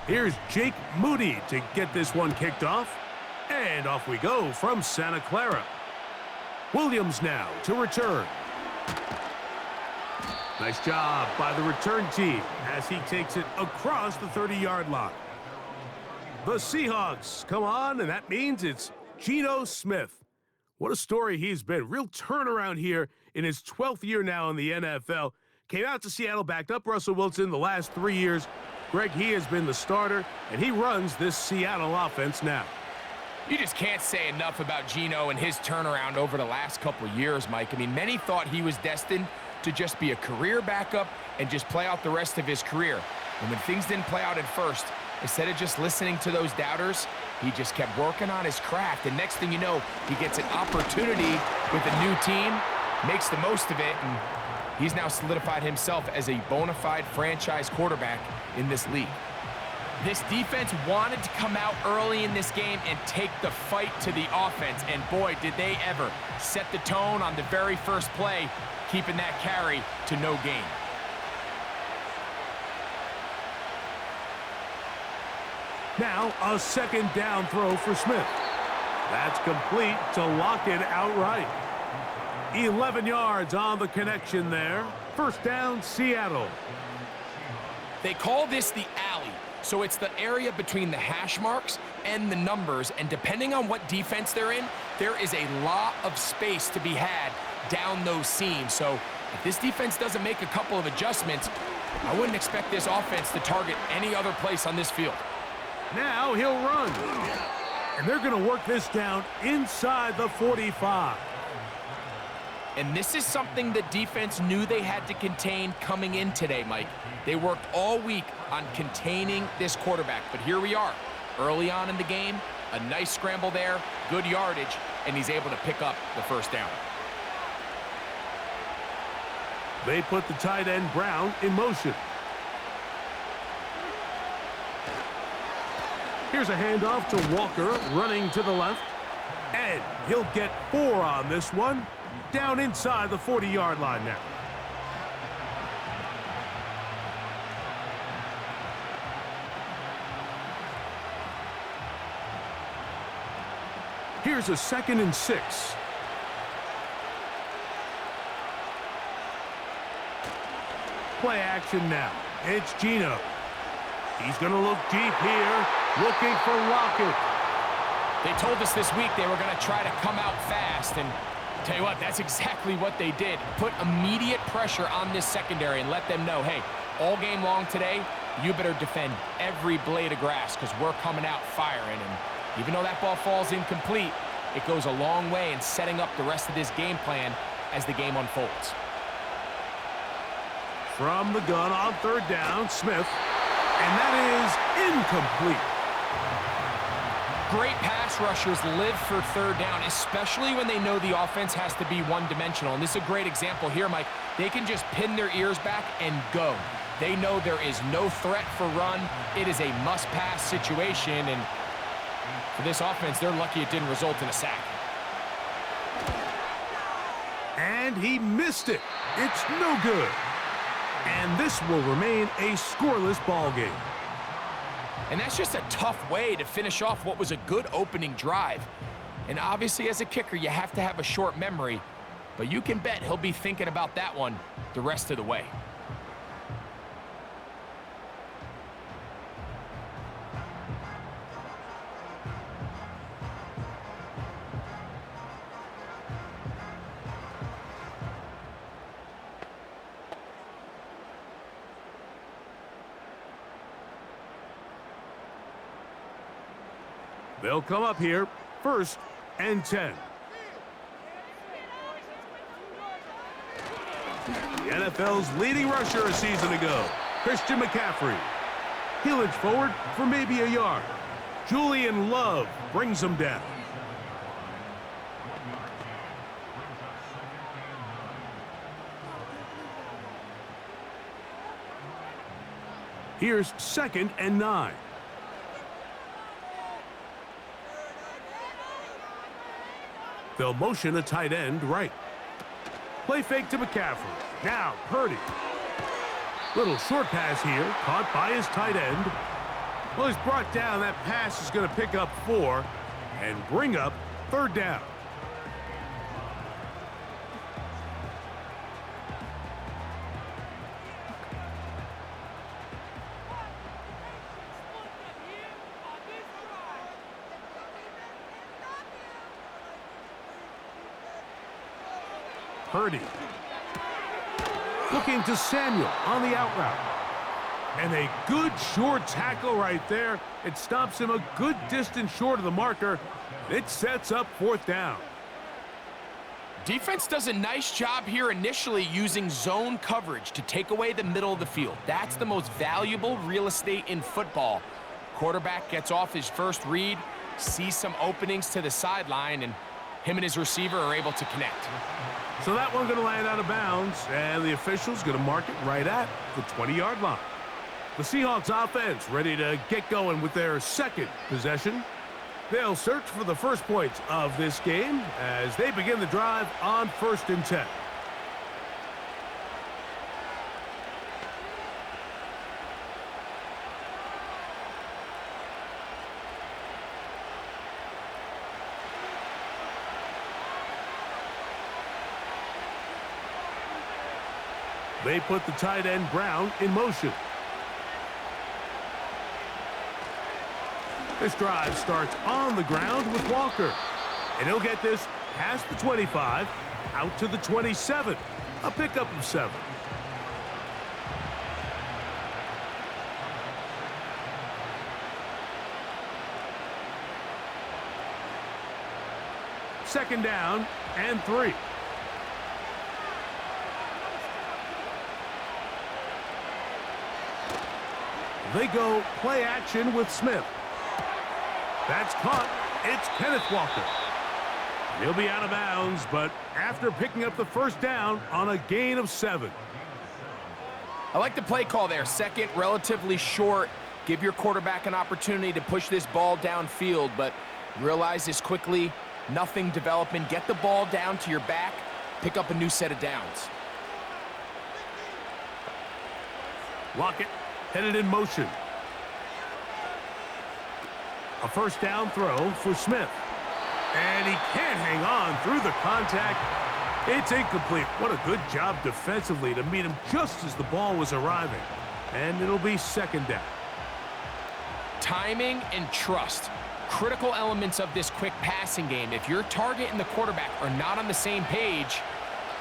Here's Jake Moody to get this one kicked off. And off we go from Santa Clara. Williams now to return. Nice job by the return team as he takes it across the 30-yard line. The Seahawks come on, and that means it's Geno Smith. What a story he's been. Real turnaround here in his 12th year now in the NFL. Came out to Seattle, backed up Russell Wilson the last 3 years. Greg, he has been the starter, and he runs this Seattle offense now. You just can't say enough about Geno and his turnaround over the last couple of years, Mike. I mean, many thought he was destined to just be a career backup and just play out the rest of his career. And when things didn't play out at first, instead of just listening to those doubters, he just kept working on his craft. And next thing you know, he gets an opportunity with a new team, makes the most of it, and he's now solidified himself as a bona fide franchise quarterback in this league. This defense wanted to come out early in this game and take the fight to the offense, and boy, did they ever set the tone on the very first play, keeping that carry to no gain. Now, a second down throw for Smith. That's complete to lock it outright. 11 yards on the connection there. First down, Seattle. They call this the alley, so it's the area between the hash marks and the numbers, and depending on what defense they're in, there is a lot of space to be had down those seams. So if this defense doesn't make a couple of adjustments, I wouldn't expect this offense to target any other place on this field. Now he'll run. And they're going to work this down inside the 45. And this is something the defense knew they had to contain coming in today, Mike. They worked all week on containing this quarterback, but here we are. Early on in the game, a nice scramble there, good yardage, and he's able to pick up the first down. They put the tight end Brown in motion. Here's a handoff to Walker, running to the left. And he'll get 4 on this one. Down inside the 40-yard line now. Here's a 2nd and 6. Play action now. It's Geno. He's going to look deep here, looking for Lockett. They told us this week they were going to try to come out fast, and tell you what, that's exactly what they did. Put immediate pressure on this secondary and let them know, hey, all game long today, you better defend every blade of grass because we're coming out firing. And even though that ball falls incomplete, it goes a long way in setting up the rest of this game plan as the game unfolds. From the gun on 3rd down, Smith. And that is incomplete. Great pass rushers live for 3rd down, especially when they know the offense has to be one-dimensional. And this is a great example here, Mike. They can just pin their ears back and go. They know there is no threat for run. It is a must-pass situation, and for this offense, they're lucky it didn't result in a sack. And he missed it. It's no good. And this will remain a scoreless ball game. And that's just a tough way to finish off what was a good opening drive. And obviously, as a kicker, you have to have a short memory, but you can bet he'll be thinking about that one the rest of the way. They'll come up here, 1st and 10. The NFL's leading rusher a season ago, Christian McCaffrey. He'll inch forward for maybe a yard. Julian Love brings him down. Here's 2nd and 9. They'll motion a tight end right. Play fake to McCaffrey. Now Parity. Little short pass here, caught by his tight end. Well, he's brought down. That pass is going to pick up 4 and bring up 3rd down. Parity. Looking to Samuel on the out route. And a good short tackle right there. It stops him a good distance short of the marker. It sets up 4th down. Defense does a nice job here initially using zone coverage to take away the middle of the field. That's the most valuable real estate in football. Quarterback gets off his first read, sees some openings to the sideline, and him and his receiver are able to connect. So that one going to land out of bounds, and the official's going to mark it right at the 20-yard line. The Seahawks offense ready to get going with their 2nd possession. They'll search for the first points of this game as they begin the drive on 1st and 10. They put the tight end Brown in motion. This drive starts on the ground with Walker. And he'll get this past the 25, out to the 27. A pickup of 7. Second down and 3. They go play action with Smith. That's caught. It's Kenneth Walker. He'll be out of bounds, but after picking up the 1st down on a gain of 7. I like the play call there. 2nd, relatively short. Give your quarterback an opportunity to push this ball downfield, but realize this quickly. Nothing developing. Get the ball down to your back. Pick up a new set of downs. Lockett headed in motion. A 1st down throw for Smith. And he can't hang on through the contact. It's incomplete. What a good job defensively to meet him just as the ball was arriving. And it'll be 2nd down. Timing and trust. Critical elements of this quick passing game. If your target and the quarterback are not on the same page,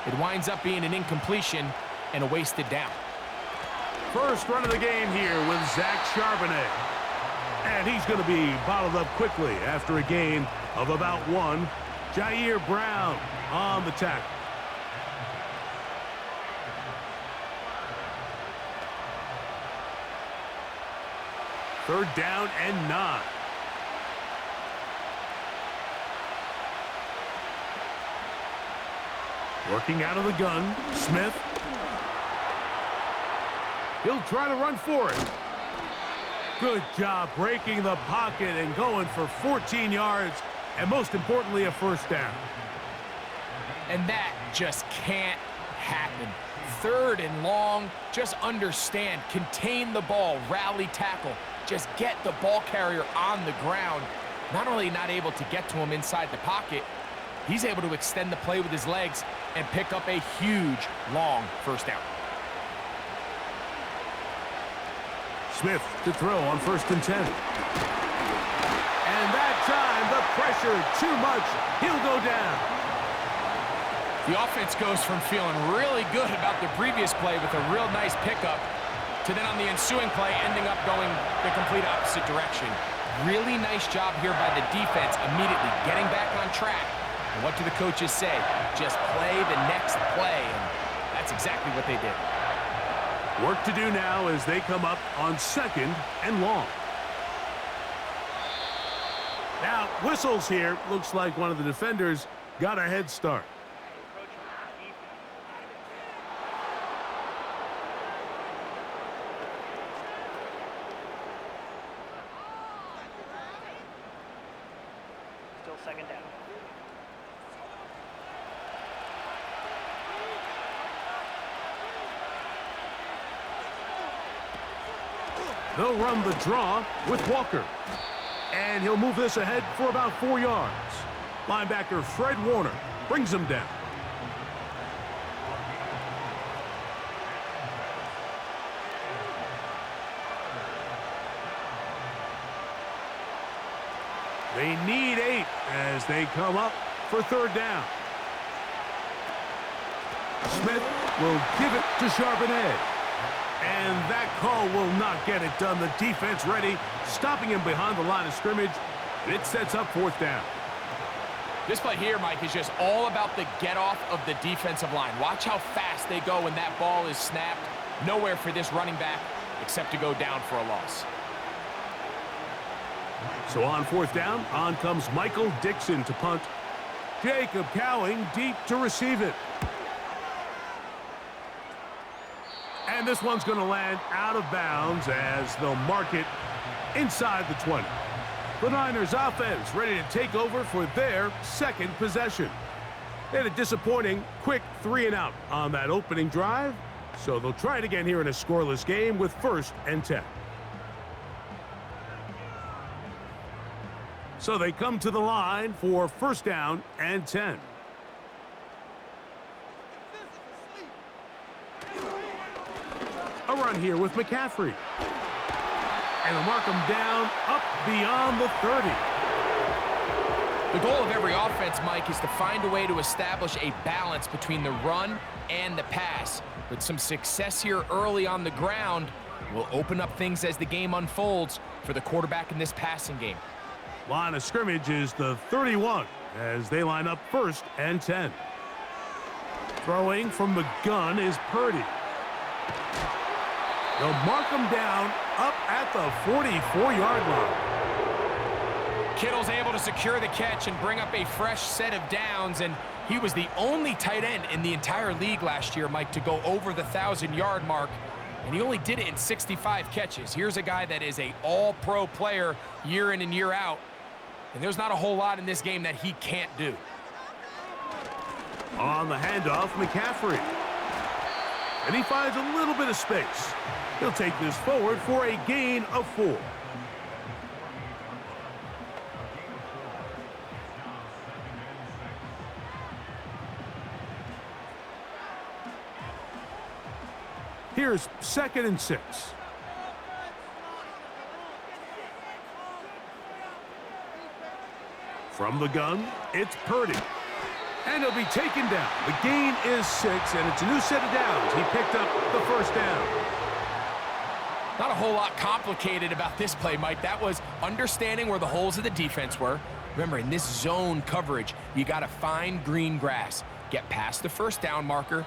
it winds up being an incompletion and a wasted down. First run of the game here with Zach Charbonnet. And he's going to be bottled up quickly after a gain of about 1. Jair Brown on the tackle. Third down and 9. Working out of the gun, Smith. He'll try to run for it. Good job breaking the pocket and going for 14 yards, and most importantly, a 1st down. And that just can't happen. 3rd and long, just understand, contain the ball, rally tackle, just get the ball carrier on the ground. Not only not able to get to him inside the pocket, he's able to extend the play with his legs and pick up a huge, long 1st down. Smith to throw on 1st and 10. And that time, the pressure too much. He'll go down. The offense goes from feeling really good about the previous play with a real nice pickup to then on the ensuing play ending up going the complete opposite direction. Really nice job here by the defense immediately getting back on track. And what do the coaches say? Just play the next play. And that's exactly what they did. Work to do now as they come up on 2nd and long. Now, whistles here. Looks like one of the defenders got a head start. Still 2nd down. They'll run the draw with Walker. And he'll move this ahead for about 4 yards. Linebacker Fred Warner brings him down. They need 8 as they come up for 3rd down. Smith will give it to Charbonnet. And that call will not get it done. The defense ready, stopping him behind the line of scrimmage. And it sets up 4th down. This play here, Mike, is just all about the get-off of the defensive line. Watch how fast they go when that ball is snapped. Nowhere for this running back except to go down for a loss. So on 4th down, on comes Michael Dixon to punt. Jacob Cowing deep to receive it. And this one's going to land out of bounds as they'll mark it inside the 20. The Niners offense ready to take over for their 2nd possession. They had a disappointing quick 3-and-out on that opening drive, so they'll try it again here in a scoreless game with 1st and 10. So they come to the line for 1st down and 10. A run here with McCaffrey. And they'll mark him down up beyond the 30. The goal of every offense, Mike, is to find a way to establish a balance between the run and the pass. With some success here early on the ground, will open up things as the game unfolds for the quarterback in this passing game. Line of scrimmage is the 31 as they line up 1st and 10. Throwing from the gun is Purdy. They'll mark him down up at the 44-yard line. Kittle's able to secure the catch and bring up a fresh set of downs, and he was the only tight end in the entire league last year, Mike, to go over the 1,000-yard mark, and he only did it in 65 catches. Here's a guy that is an all-pro player year in and year out, and there's not a whole lot in this game that he can't do. On the handoff, McCaffrey. And he finds a little bit of space. He'll take this forward for a gain of 4. Here's 2nd and 6. From the gun, it's Purdy. And he'll be taken down. The gain is 6, and it's a new set of downs. He picked up the 1st down. Not a whole lot complicated about this play, Mike. That was understanding where the holes of the defense were. Remember, in this zone coverage, you got to find green grass. Get past the 1st down marker,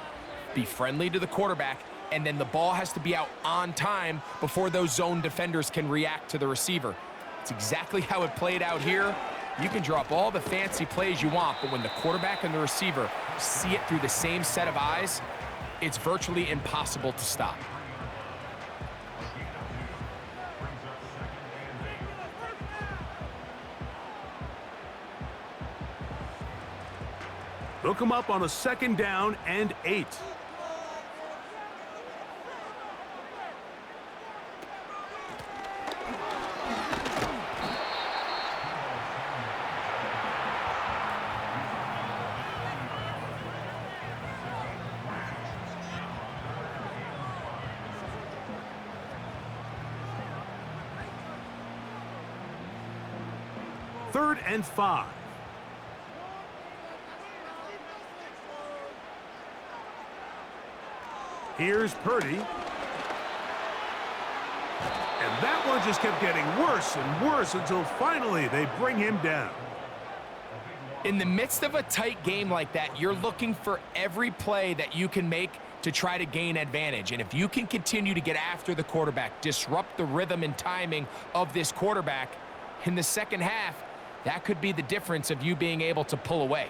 be friendly to the quarterback, and then the ball has to be out on time before those zone defenders can react to the receiver. It's exactly how it played out here. You can drop all the fancy plays you want, but when the quarterback and the receiver see it through the same set of eyes, it's virtually impossible to stop. They'll come up on a 2nd down and 8. Third and 5. Here's Purdy. And that one just kept getting worse and worse until finally they bring him down. In the midst of a tight game like that, you're looking for every play that you can make to try to gain advantage. And if you can continue to get after the quarterback, disrupt the rhythm and timing of this quarterback in the second half, that could be the difference of you being able to pull away.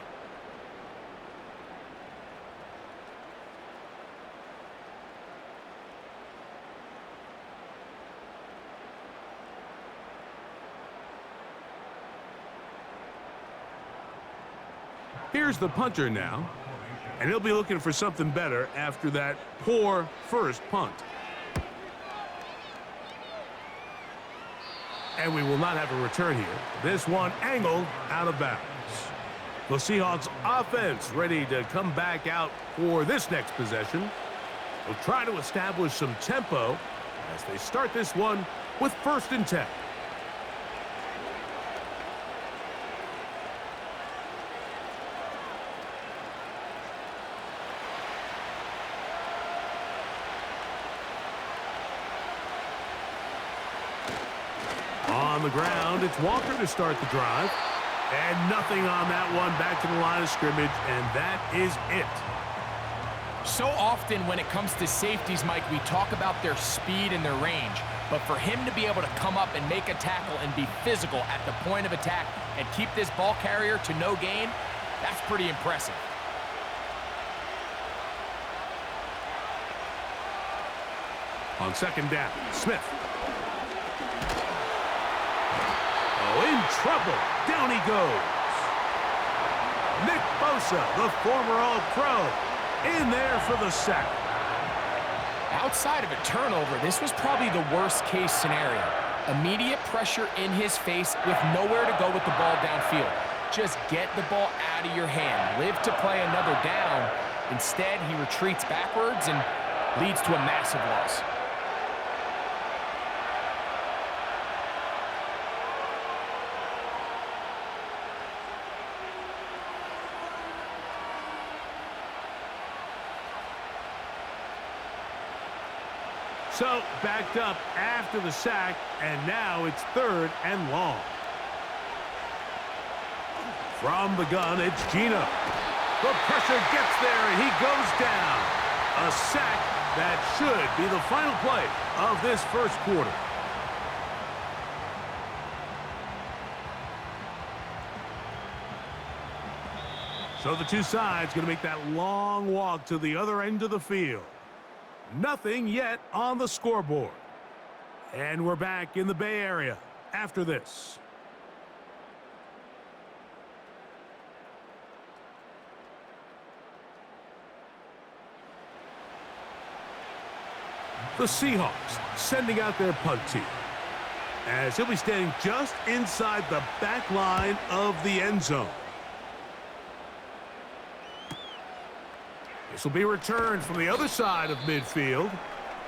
Here's the punter now, and he'll be looking for something better after that poor first punt. And we will not have a return here. This one angled out of bounds. The Seahawks offense ready to come back out for this next possession. They'll try to establish some tempo as they start this one with 1st and 10. On the ground, it's Walker to start the drive. And nothing on that one, back to the line of scrimmage, and that is it. So often when it comes to safeties, Mike, we talk about their speed and their range. But for him to be able to come up and make a tackle and be physical at the point of attack and keep this ball carrier to no gain, that's pretty impressive. On 2nd down, Smith. Oh, in trouble. Down he goes. Nick Bosa, the former All-Pro, in there for the sack. Outside of a turnover, this was probably the worst-case scenario. Immediate pressure in his face with nowhere to go with the ball downfield. Just get the ball out of your hand. Live to play another down. Instead, he retreats backwards and leads to a massive loss. So, backed up after the sack, and now it's 3rd and long. From the gun, it's Gino. The pressure gets there, and he goes down. A sack that should be the final play of this 1st quarter. So the two sides going to make that long walk to the other end of the field. Nothing yet on the scoreboard. And we're back in the Bay Area after this. The Seahawks sending out their punt team, as he'll be standing just inside the back line of the end zone. This will be returned from the other side of midfield.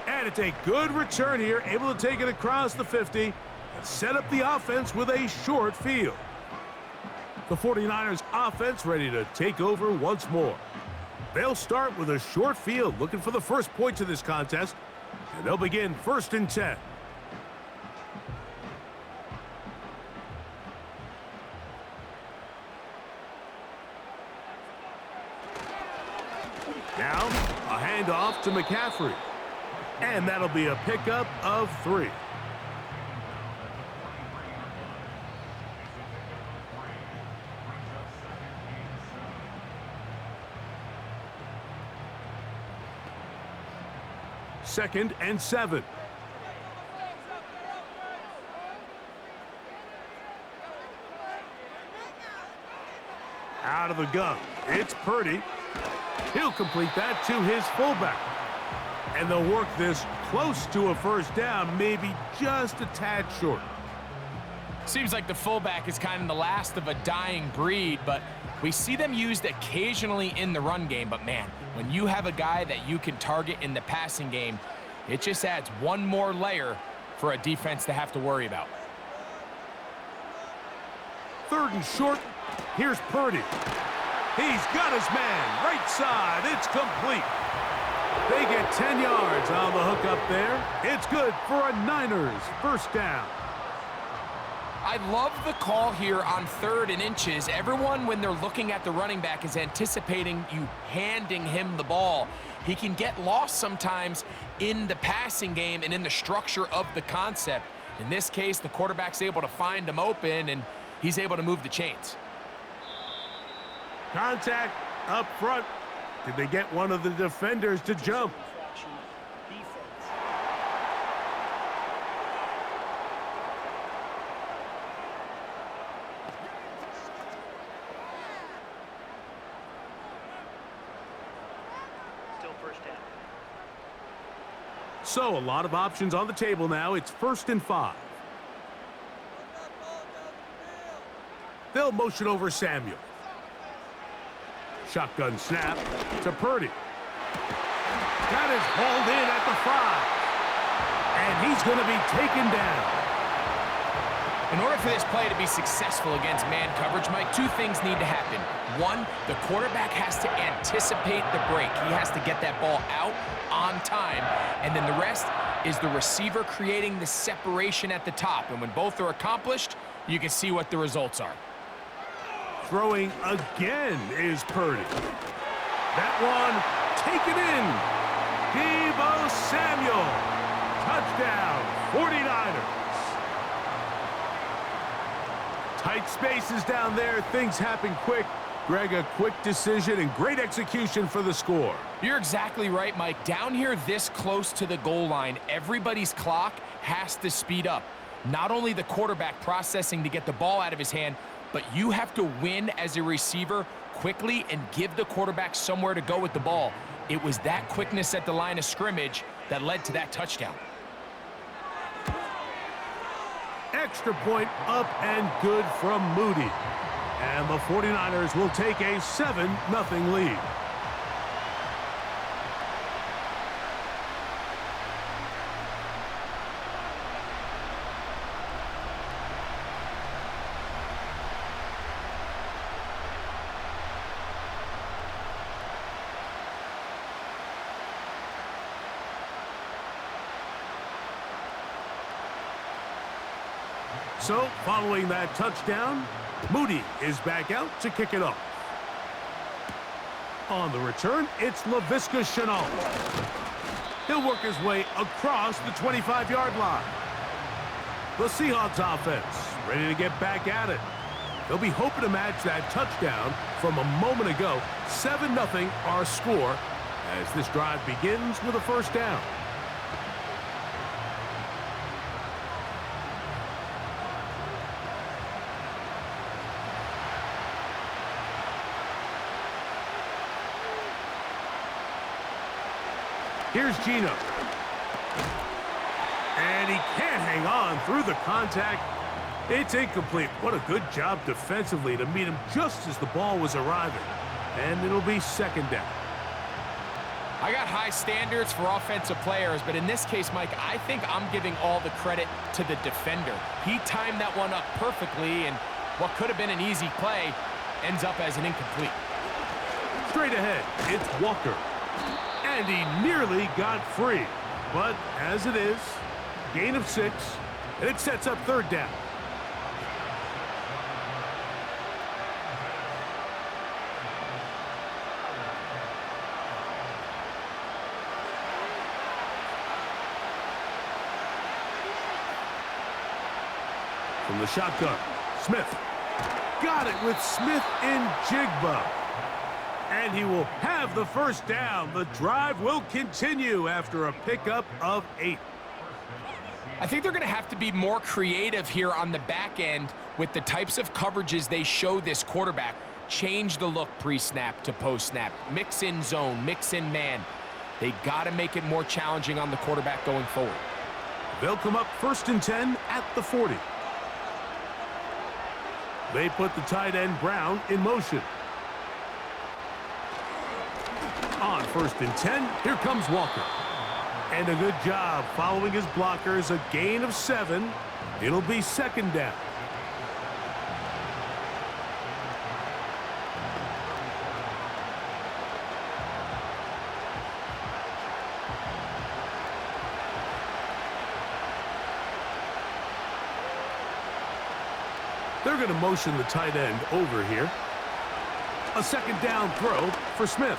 And it's a good return here, able to take it across the 50 and set up the offense with a short field. The 49ers offense ready to take over once more. They'll start with a short field, looking for the first points of this contest. And they'll begin 1st and 10. Now, a handoff to McCaffrey. And that'll be a pickup of 3. Second and 7. Out of the gun, it's Parity. He'll complete that to his fullback. And they'll work this close to a 1st down, maybe just a tad short. Seems like the fullback is kind of the last of a dying breed, but we see them used occasionally in the run game. But man, when you have a guy that you can target in the passing game, it just adds one more layer for a defense to have to worry about. 3rd and short. Here's Purdy. He's got his man. Right side. It's complete. They get 10 yards on the hook up there. It's good for a Niners 1st down. I love the call here on 3rd and inches. Everyone, when they're looking at the running back, is anticipating you handing him the ball. He can get lost sometimes in the passing game and in the structure of the concept. In this case, the quarterback's able to find him open, and he's able to move the chains. Contact up front. Did they get one of the defenders to jump? Still 1st down. So a lot of options on the table now. It's 1st and 5. They'll motion over Samuel. Shotgun snap to Purdy. That is hauled in at the 5. And he's going to be taken down. In order for this play to be successful against man coverage, Mike, two things need to happen. One, the quarterback has to anticipate the break. He has to get that ball out on time. And then the rest is the receiver creating the separation at the top. And when both are accomplished, you can see what the results are. Throwing again is Purdy. That one taken in. Deebo Samuel. Touchdown, 49ers. Tight spaces down there. Things happen quick. Greg, a quick decision and great execution for the score. You're exactly right, Mike. Down here this close to the goal line, everybody's clock has to speed up. Not only the quarterback processing to get the ball out of his hand, but you have to win as a receiver quickly and give the quarterback somewhere to go with the ball. It was that quickness at the line of scrimmage that led to that touchdown. Extra point up and good from Moody. And the 49ers will take a 7-0 lead. So, following that touchdown, Moody is back out to kick it off. On the return, it's Laviska Shenault. He'll work his way across the 25-yard line. The Seahawks offense ready to get back at it. They'll be hoping to match that touchdown from a moment ago. 7-0 our score as this drive begins with a first down. Here's Geno. And he can't hang on through the contact. It's incomplete. What a good job defensively to meet him just as the ball was arriving. And it'll be second down. I got high standards for offensive players, but in this case, Mike, I think I'm giving all the credit to the defender. He timed that one up perfectly, and what could have been an easy play ends up as an incomplete. Straight ahead, it's Walker. And he nearly got free. But as it is, gain of 6, and it sets up third down. From the shotgun, Smith. Got it with Smith in Jigba. And he will have the first down. The drive will continue after a pickup of 8. I think they're going to have to be more creative here on the back end with the types of coverages they show this quarterback. Change the look pre-snap to post-snap. Mix in zone, mix in man. They got to make it more challenging on the quarterback going forward. They'll come up 1st and 10 at the 40. They put the tight end Brown in motion. On 1st and 10, here comes Walker. And a good job following his blockers, a gain of 7. It'll be second down. They're going to motion the tight end over here. A second down throw for Smith.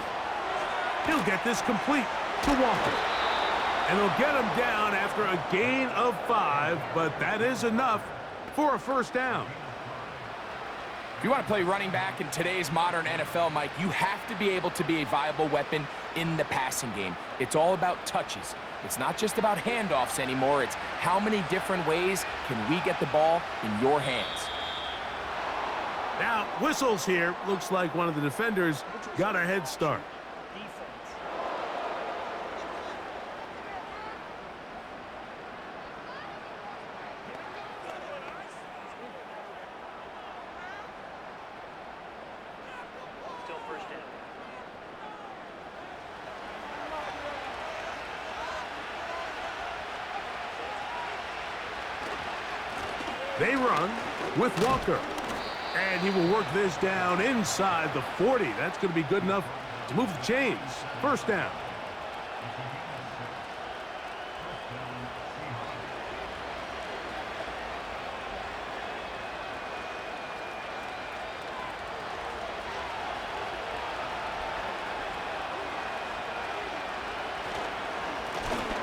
He'll get this complete to Walker. And he'll get him down after a gain of 5, but that is enough for a first down. If you want to play running back in today's modern NFL, Mike, you have to be able to be a viable weapon in the passing game. It's all about touches. It's not just about handoffs anymore. It's how many different ways can we get the ball in your hands. Now, whistles here. Looks like one of the defenders got a head start. They run with Walker. And he will work this down inside the 40. That's going to be good enough to move the chains. First down.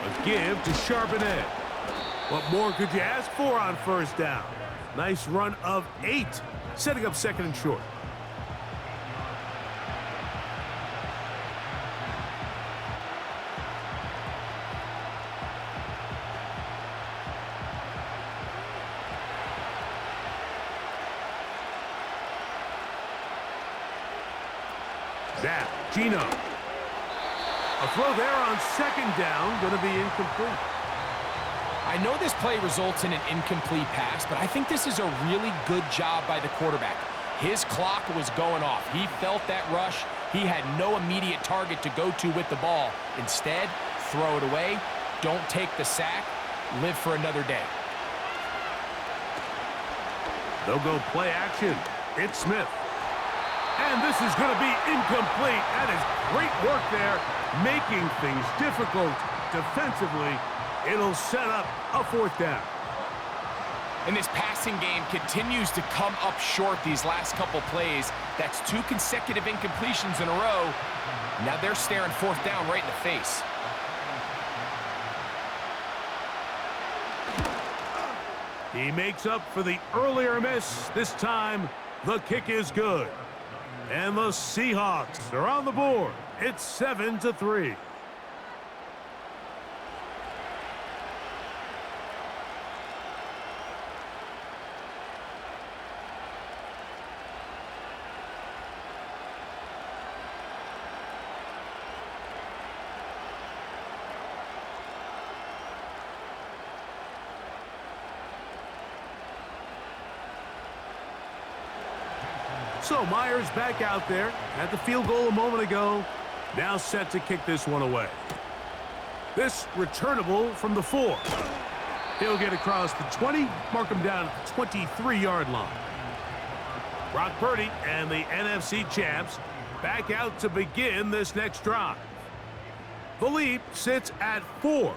A give to Charbonnet. What more could you ask for on first down? Nice run of 8, setting up second and short. Now, Gino. A throw there on second down, going to be incomplete. I know this play results in an incomplete pass, but I think this is a really good job by the quarterback. His clock was going off. He felt that rush. He had no immediate target to go to with the ball. Instead, throw it away. Don't take the sack. Live for another day. They'll go play action. It's Smith. And this is going to be incomplete. That is great work there, making things difficult defensively. It'll set up a fourth down. And this passing game continues to come up short these last couple plays. That's 2 consecutive incompletions in a row. Now they're staring fourth down right in the face. He makes up for the earlier miss. This time, the kick is good. And the Seahawks are on the board. It's 7-3. So Myers back out there at the field goal a moment ago. Now set to kick this one away. This returnable from the 4. He'll get across the 20, mark him down at the 23-yard line. Brock Purdy and the NFC champs back out to begin this next drive. The lead sits at 4,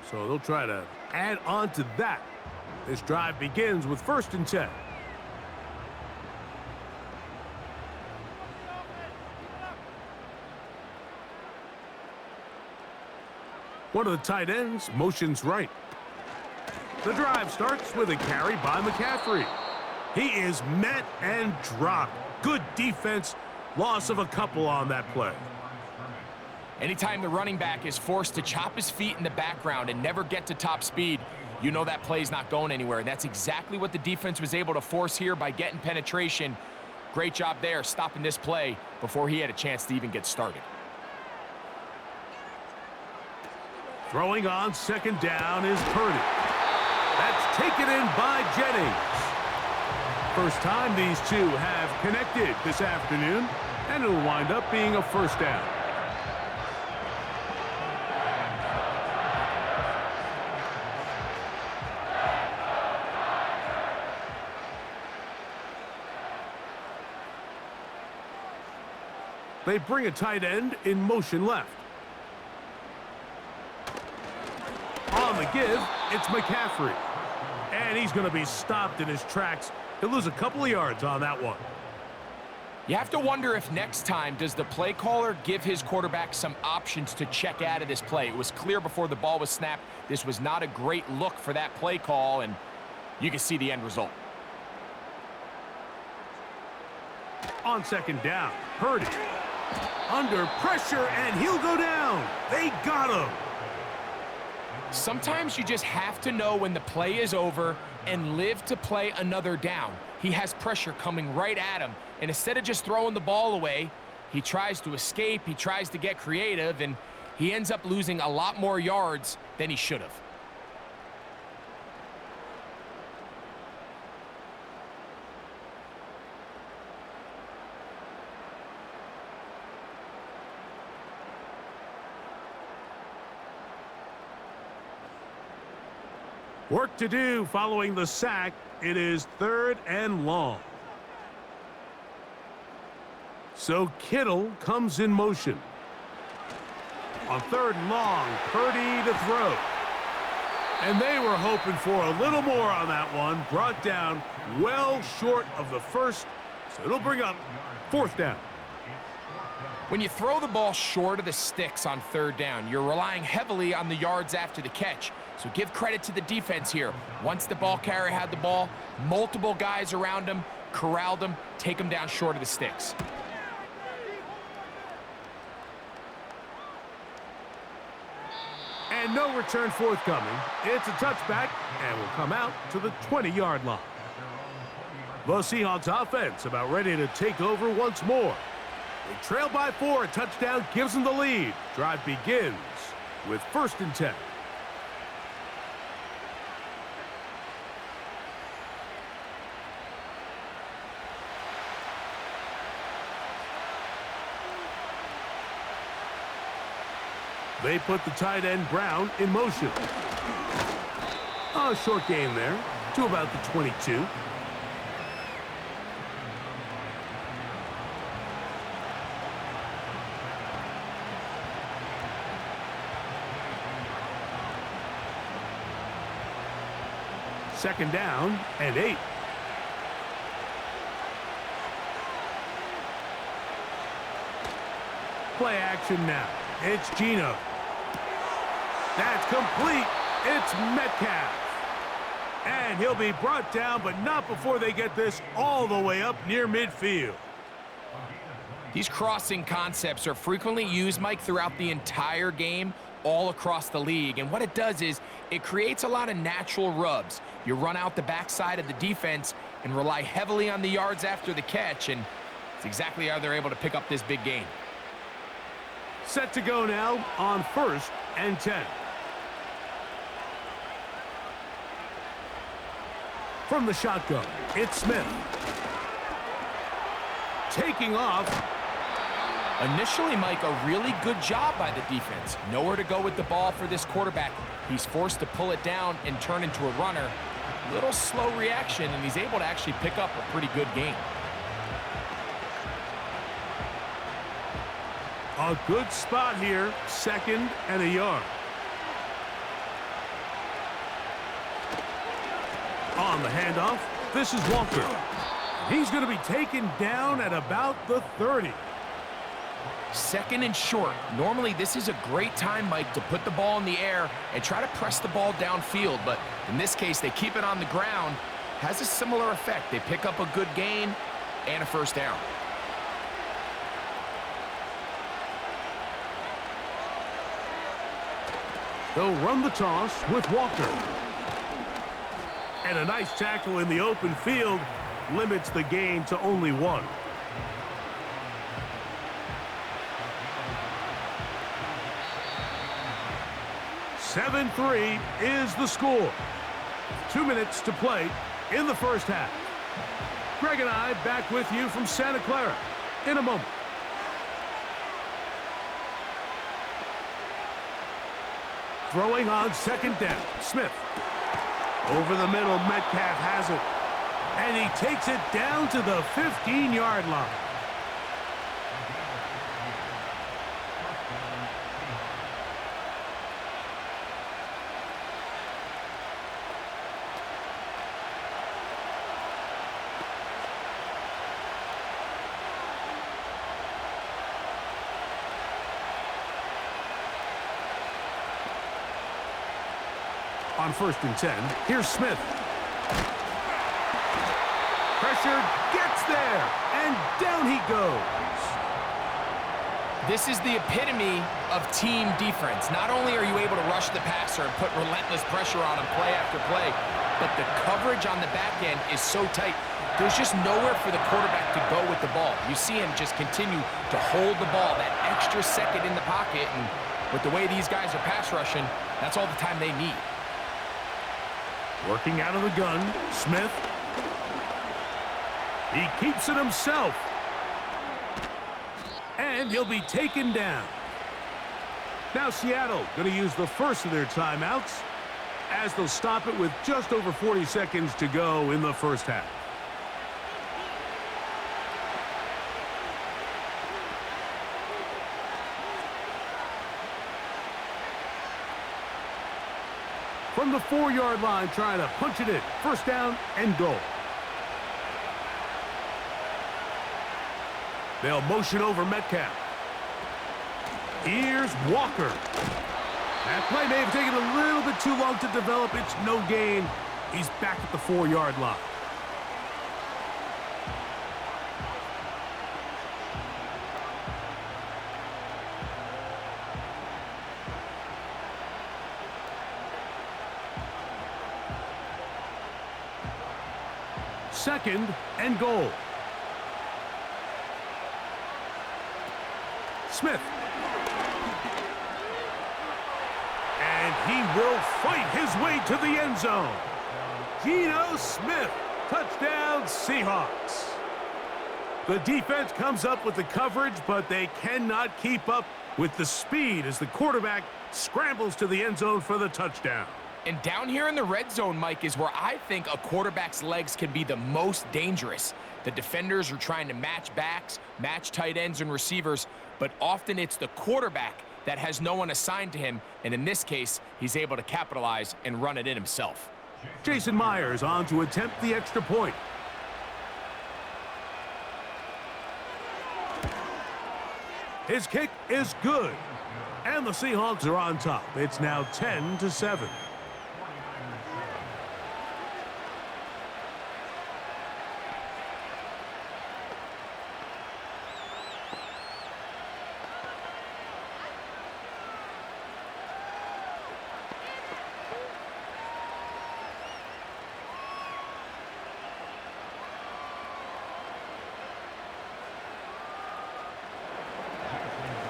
so they'll try to add on to that. This drive begins with 1st and 10. One of the tight ends motions right. The drive starts with a carry by McCaffrey. He is met and dropped. Good defense. Loss of a couple on that play. Anytime the running back is forced to chop his feet in the background and never get to top speed, you know that play's not going anywhere. That's exactly what the defense was able to force here by getting penetration. Great job there stopping this play before he had a chance to even get started. Throwing on 2nd down is Purdy. That's taken in by Jennings. First time these two have connected this afternoon, and it'll wind up being a 1st down. They bring a tight end in motion left. On the give, it's McCaffrey. And he's going to be stopped in his tracks. He'll lose a couple of yards on that one. You have to wonder if next time does the play caller give his quarterback some options to check out of this play. It was clear before the ball was snapped. This was not a great look for that play call, and you can see the end result. On 2nd down, Purdy. Under pressure, and he'll go down. They got him. Sometimes you just have to know when the play is over and live to play another down. He has pressure coming right at him, and instead of just throwing the ball away, he tries to escape, he tries to get creative, and he ends up losing a lot more yards than he should have. Work to do following the sack. it is 3rd and long. So Kittle comes in motion. On 3rd and long, Purdy to throw. And they were hoping for a little more on that one. Brought down well short of the first, so it'll bring up 4th down. When you throw the ball short of the sticks on 3rd down, you're relying heavily on the yards after the catch. So give credit to the defense here. Once the ball carrier had the ball, multiple guys around him, corralled him, take him down short of the sticks. And no return forthcoming. It's a touchback and will come out to the 20-yard line. The Seahawks offense about ready to take over once more. They trail by 4. A touchdown gives them the lead. Drive begins with 1st and 10. They put the tight end Brown in motion. A short gain there to about the 22. Second down and 8. Play action now. It's Geno. That's complete. It's Metcalf. And he'll be brought down, but not before they get this all the way up near midfield. These crossing concepts are frequently used, Mike, throughout the entire game, all across the league. And what it does is it creates a lot of natural rubs. You run out the backside of the defense and rely heavily on the yards after the catch, and it's exactly how they're able to pick up this big gain. Set to go now on 1st and 10. From the shotgun, it's Smith. Taking off. Initially, Mike, a really good job by the defense. Nowhere to go with the ball for this quarterback. He's forced to pull it down and turn into a runner. Little slow reaction, and he's able to actually pick up a pretty good gain. A good spot here, 2nd and a yard. On the handoff, this is Walker. He's going to be taken down at about the 30. 2nd and short. Normally, this is a great time, Mike, to put the ball in the air and try to press the ball downfield. But in this case, they keep it on the ground. Has a similar effect. They pick up a good gain and a 1st down. They'll run the toss with Walker. And a nice tackle in the open field limits the gain to only 1. "7-3 is the score. 2 minutes to play in the first half. Greg and I back with you from Santa Clara in a moment. Throwing on 2nd down, Smith. Over the middle, Metcalf has it. And he takes it down to the 15-yard line. On 1st and 10, here's Smith. Pressure gets there, and down he goes. This is the epitome of team defense. Not only are you able to rush the passer and put relentless pressure on him play after play, but the coverage on the back end is so tight. There's just nowhere for the quarterback to go with the ball. You see him just continue to hold the ball that extra second in the pocket, and with the way these guys are pass rushing, that's all the time they need. Working out of the gun, Smith. He keeps it himself. And he'll be taken down. Now Seattle going to use the first of their timeouts. as they'll stop it with just over 40 seconds to go in the first half. From the 4-yard line, trying to punch it in. First down and goal. They'll motion over Metcalf. Here's Walker. That play may have taken a little bit too long to develop. It's no gain. He's back at the 4-yard line. Second and goal. Smith. And he will fight his way to the end zone. Geno Smith. Touchdown, Seahawks. The defense comes up with the coverage, but they cannot keep up with the speed as the quarterback scrambles to the end zone for the touchdown. And down here in the red zone, Mike, is where I think a quarterback's legs can be the most dangerous. The defenders are trying to match backs, match tight ends and receivers, but often it's the quarterback that has no one assigned to him, and in this case, he's able to capitalize and run it in himself. Jason Myers on to attempt the extra point. His kick is good, and the Seahawks are on top. It's now 10-7.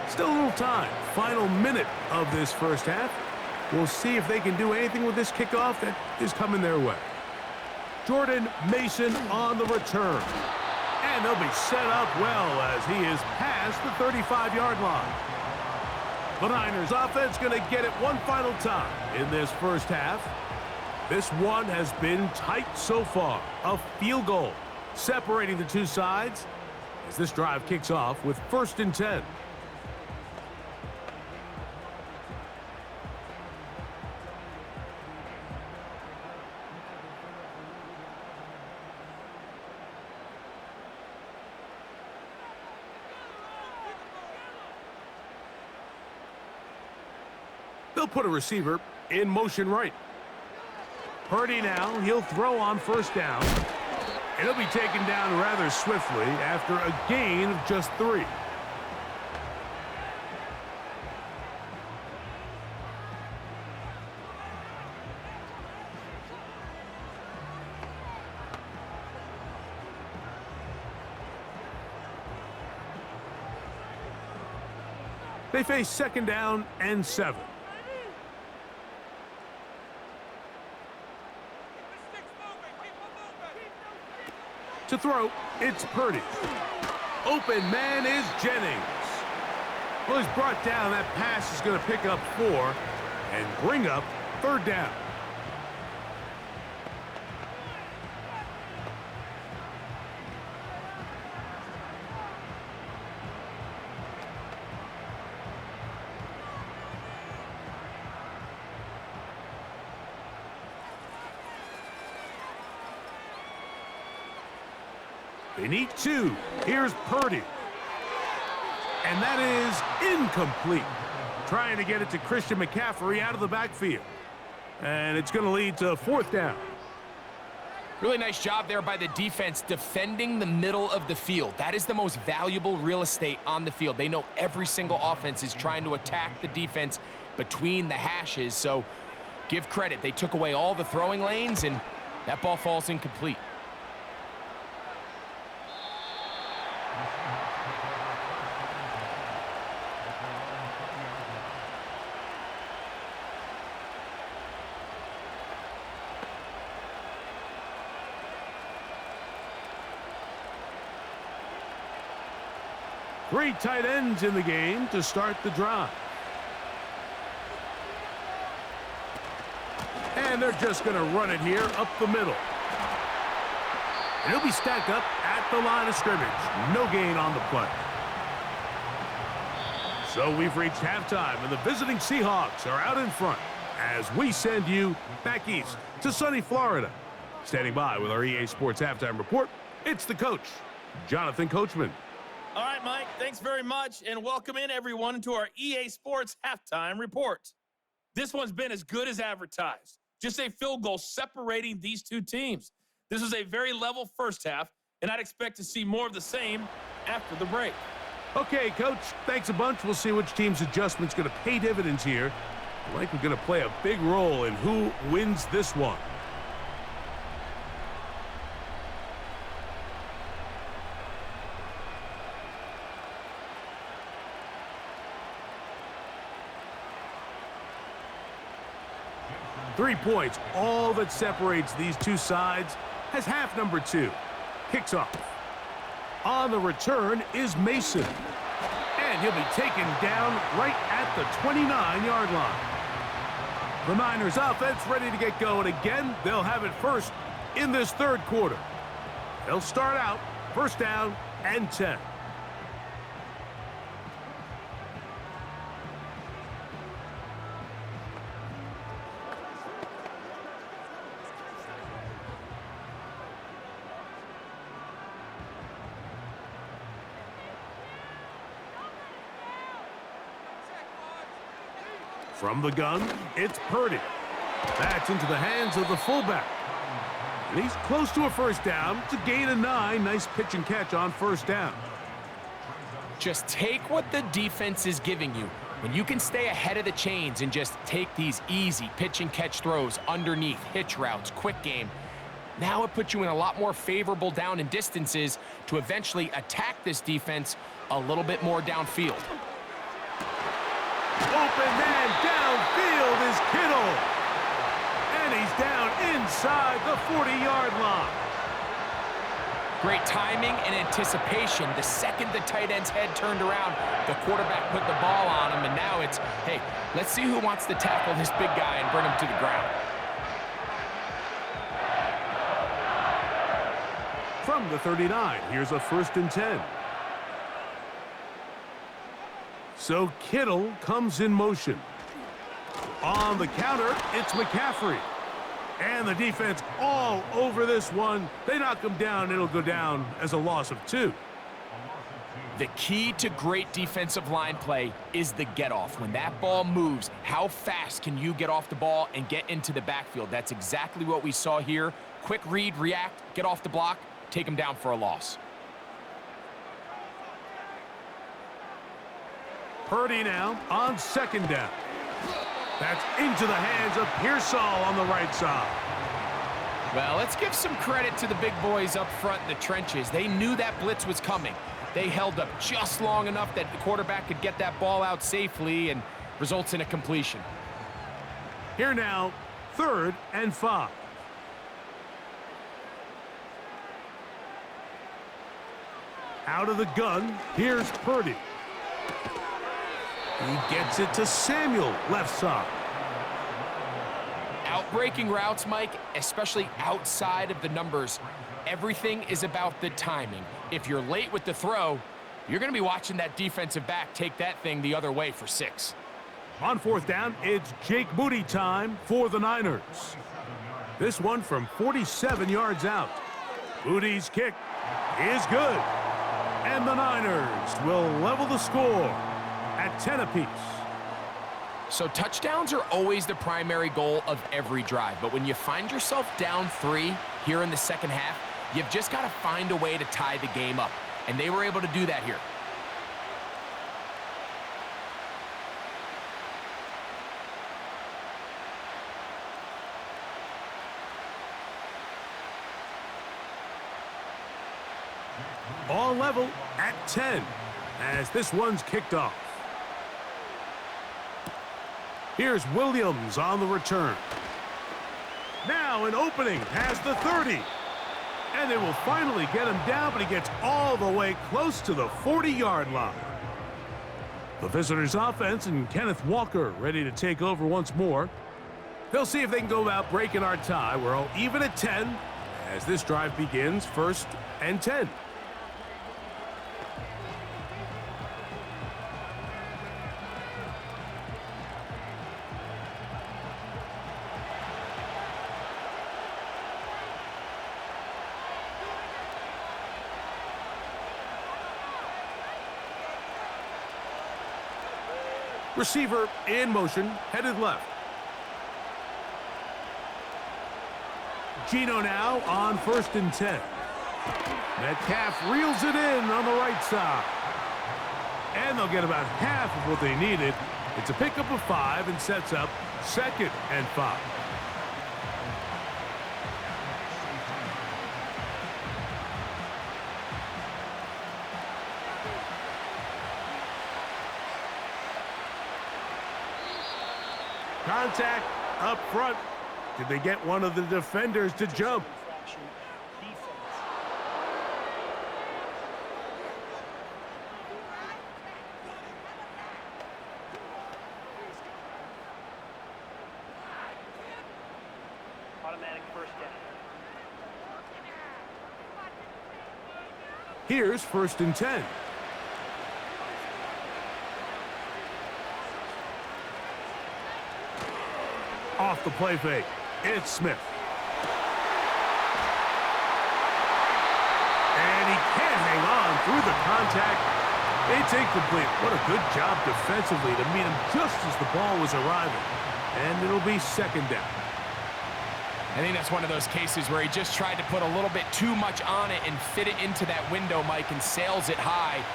Still a little time. Final minute of this first half. We'll see if they can do anything with this kickoff that is coming their way. Jordan Mason on the return. And they'll be set up well as he is past the 35-yard line. The Niners offense going to get it one final time in this first half. This one has been tight so far. A field goal separating the two sides as this drive kicks off with 1st and 10. They'll put a receiver in motion right. Parity now, he'll throw on first down. And he'll be taken down rather swiftly after a gain of just 3. They face 2nd down and 7. To throw, it's Purdy. Open man is Jennings. Well, he's brought down. That pass is going to pick up 4 and bring up 3rd down. They need 2. Here's Purdy. And that is incomplete. Trying to get it to Christian McCaffrey out of the backfield. And it's going to lead to 4th down. Really nice job there by the defense defending the middle of the field. That is the most valuable real estate on the field. They know every single offense is trying to attack the defense between the hashes. So give credit. They took away all the throwing lanes, and that ball falls incomplete. Three tight ends in the game to start the drive. And And they're just going to run it here up the middle. And he'll be stacked up at the line of scrimmage. No gain on the play. So we've reached halftime, and the visiting Seahawks are out in front as we send you back east to sunny Florida. Standing by with our EA Sports Halftime Report, it's the coach, Jonathan Coachman. All right, Mike, thanks very much, and welcome in, everyone, to our EA Sports Halftime Report. This one's been as good as advertised. Just a field goal separating these two teams. This was a very level first half, and I'd expect to see more of the same after the break. Okay, Coach, thanks a bunch. We'll see which team's adjustment's going to pay dividends here. I think we're going to play a big role in who wins this one. Three points, all that separates these two sides, has half number 2. Kicks off. On the return is Mason. And he'll be taken down right at the 29-yard line. The Niners offense ready to get going again. They'll have it first in this third quarter. They'll start out first down and 10. From the gun, it's Parity. That's into the hands of the fullback. And he's close to a first down. It's a gain of 9. Nice pitch and catch on first down. Just take what the defense is giving you. When you can stay ahead of the chains and just take these easy pitch and catch throws underneath, hitch routes, quick game, now it puts you in a lot more favorable down and distances to eventually attack this defense a little bit more downfield. Open man downfield is Kittle. And he's down inside the 40-yard line. Great timing and anticipation. The second the tight end's head turned around, the quarterback put the ball on him, and now it's, hey, let's see who wants to tackle this big guy and bring him to the ground. From the 39, here's a 1st and 10. So Kittle comes in motion. On the counter, it's McCaffrey. And the defense all over this one. They knock him down. It'll go down as a loss of 2. The key to great defensive line play is the get-off. When that ball moves, how fast can you get off the ball and get into the backfield? That's exactly what we saw here. Quick read, react, get off the block, take him down for a loss. Purdy now on 2nd down. That's into the hands of Pearsall on the right side. Well, let's give some credit to the big boys up front in the trenches. They knew that blitz was coming. They held up just long enough that the quarterback could get that ball out safely and results in a completion. Here now, 3rd and 5. Out of the gun, here's Purdy. He gets it to Samuel, left side. Outbreaking routes, Mike, especially outside of the numbers, everything is about the timing. If you're late with the throw, you're going to be watching that defensive back take that thing the other way for 6. On 4th down, it's Jake Moody time for the Niners. This one from 47 yards out. Moody's kick is good. And the Niners will level the score at 10 apiece. So touchdowns are always the primary goal of every drive, but when you find yourself down 3 here in the second half, you've just got to find a way to tie the game up, and they were able to do that here. All level at 10 as this one's kicked off. Here's Williams on the return. Now an opening has the 30. And they will finally get him down, but he gets all the way close to the 40-yard line. The visitors' offense and Kenneth Walker ready to take over once more. They'll see if they can go about breaking our tie. We're all even at 10 as this drive begins, 1st and 10. Receiver in motion, headed left. Gino now on 1st and 10. Metcalf reels it in on the right side. And they'll get about half of what they needed. It's a pickup of 5 and sets up 2nd and 5. Contact up front. Did they get one of the defenders to jump? Automatic first down. Here's 1st and 10. Off the play fake. It's Smith. And he can't hang on through the contact. It's incomplete. What a good job defensively to meet him just as the ball was arriving. And it'll be 2nd down. I think that's one of those cases where he just tried to put a little bit too much on it and fit it into that window, Mike, and sails it high.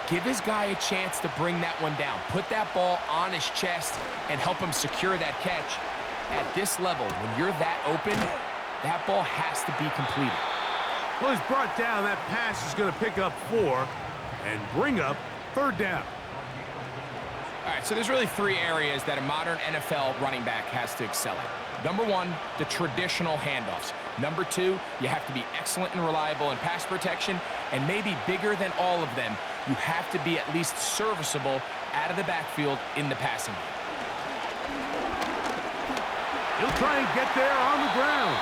Give his guy a chance to bring that one down. Put that ball on his chest and help him secure that catch. At this level, when you're that open, that ball has to be completed. Well, he's brought down. That pass is going to pick up 4 and bring up 3rd down. All right, so there's really 3 areas that a modern NFL running back has to excel at. Number 1, the traditional handoffs. Number 2, you have to be excellent and reliable in pass protection. And maybe bigger than all of them, you have to be at least serviceable out of the backfield in the passing game. He'll try and get there on the ground.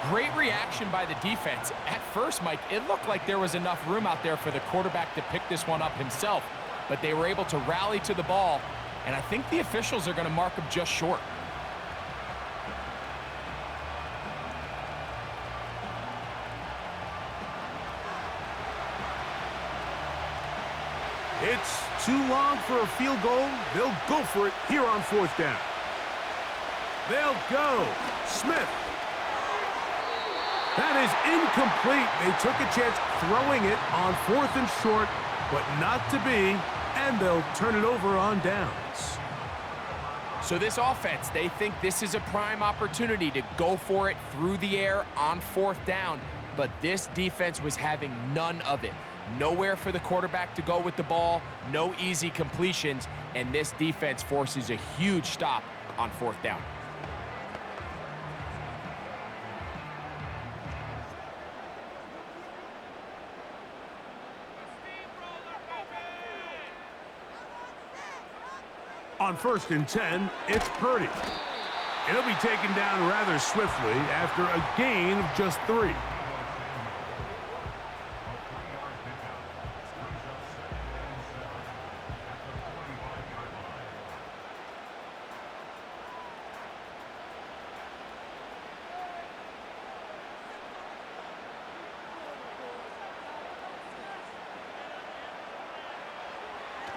Great reaction by the defense. At first, Mike, it looked like there was enough room out there for the quarterback to pick this one up himself, but they were able to rally to the ball, and I think the officials are going to mark him just short. It's too long for a field goal. They'll go for it here on 4th down. They'll go. Smith. That is incomplete. They took a chance throwing it on 4th and short, but not to be, and they'll turn it over on downs. So this offense, they think this is a prime opportunity to go for it through the air on 4th down, but this defense was having none of it. Nowhere for the quarterback to go with the ball, no easy completions, and this defense forces a huge stop on 4th down. On 1st and 10, it's Purdy. He'll be taken down rather swiftly after a gain of just 3.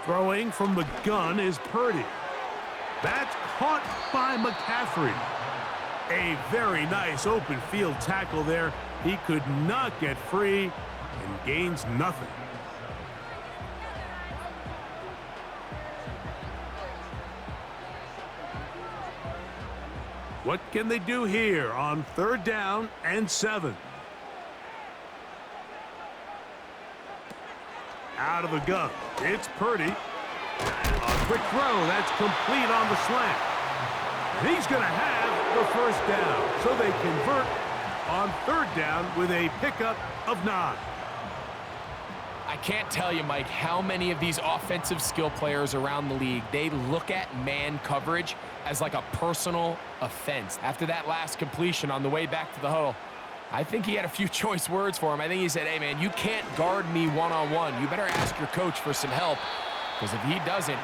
Throwing from the gun is Purdy. That's caught by McCaffrey. A very nice open field tackle there. He could not get free and gains nothing. What can they do here on 3rd down and 7? Out of the gun. It's Purdy. A quick throw. That's complete on the slant. And he's going to have the 1st down. So they convert on 3rd down with a pickup of 9. I can't tell you, Mike, how many of these offensive skill players around the league, they look at man coverage as like a personal offense. After that last completion on the way back to the huddle, I think he had a few choice words for him. I think he said, hey, man, you can't guard me one-on-one. You better ask your coach for some help, because if he doesn't,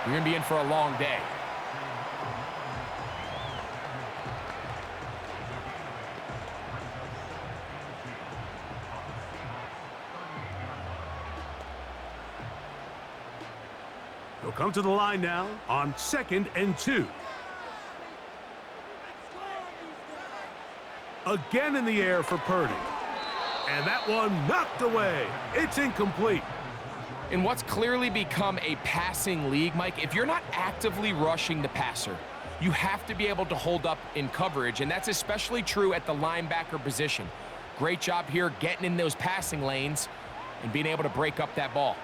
you're going to be in for a long day. He'll come to the line now on 2nd and 2. Again in the air for Purdy. And that one knocked away. It's incomplete. In what's clearly become a passing league, Mike, if you're not actively rushing the passer, you have to be able to hold up in coverage, and that's especially true at the linebacker position. Great job here getting in those passing lanes and being able to break up that ball.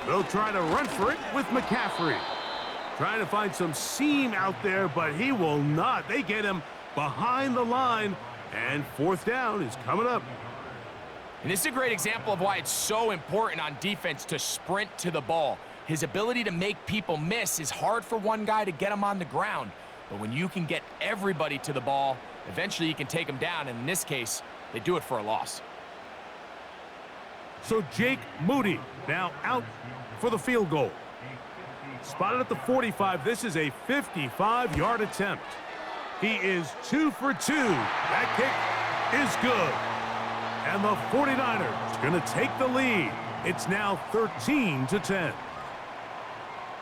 They'll try to run for it with McCaffrey. Trying to find some seam out there, but he will not. They get him behind the line, and 4th down is coming up. And this is a great example of why it's so important on defense to sprint to the ball. His ability to make people miss is hard for one guy to get him on the ground. But when you can get everybody to the ball, eventually you can take them down, and in this case, they do it for a loss. So Jake Moody now out for the field goal. Spotted at the 45. This is a 55-yard attempt. He is 2 for 2. That kick is good. And the 49ers going to take the lead. It's now 13-10.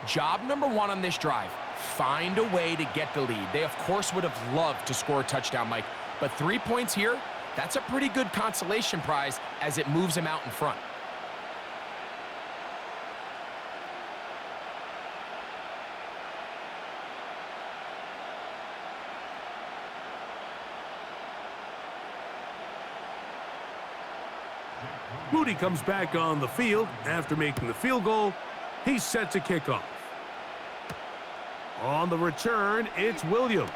Job number 1 on this drive, find a way to get the lead. They, of course, would have loved to score a touchdown, Mike. But 3 points here, that's a pretty good consolation prize as it moves him out in front. Moody comes back on the field after making the field goal. He's set to kick off. On the return, it's Williams.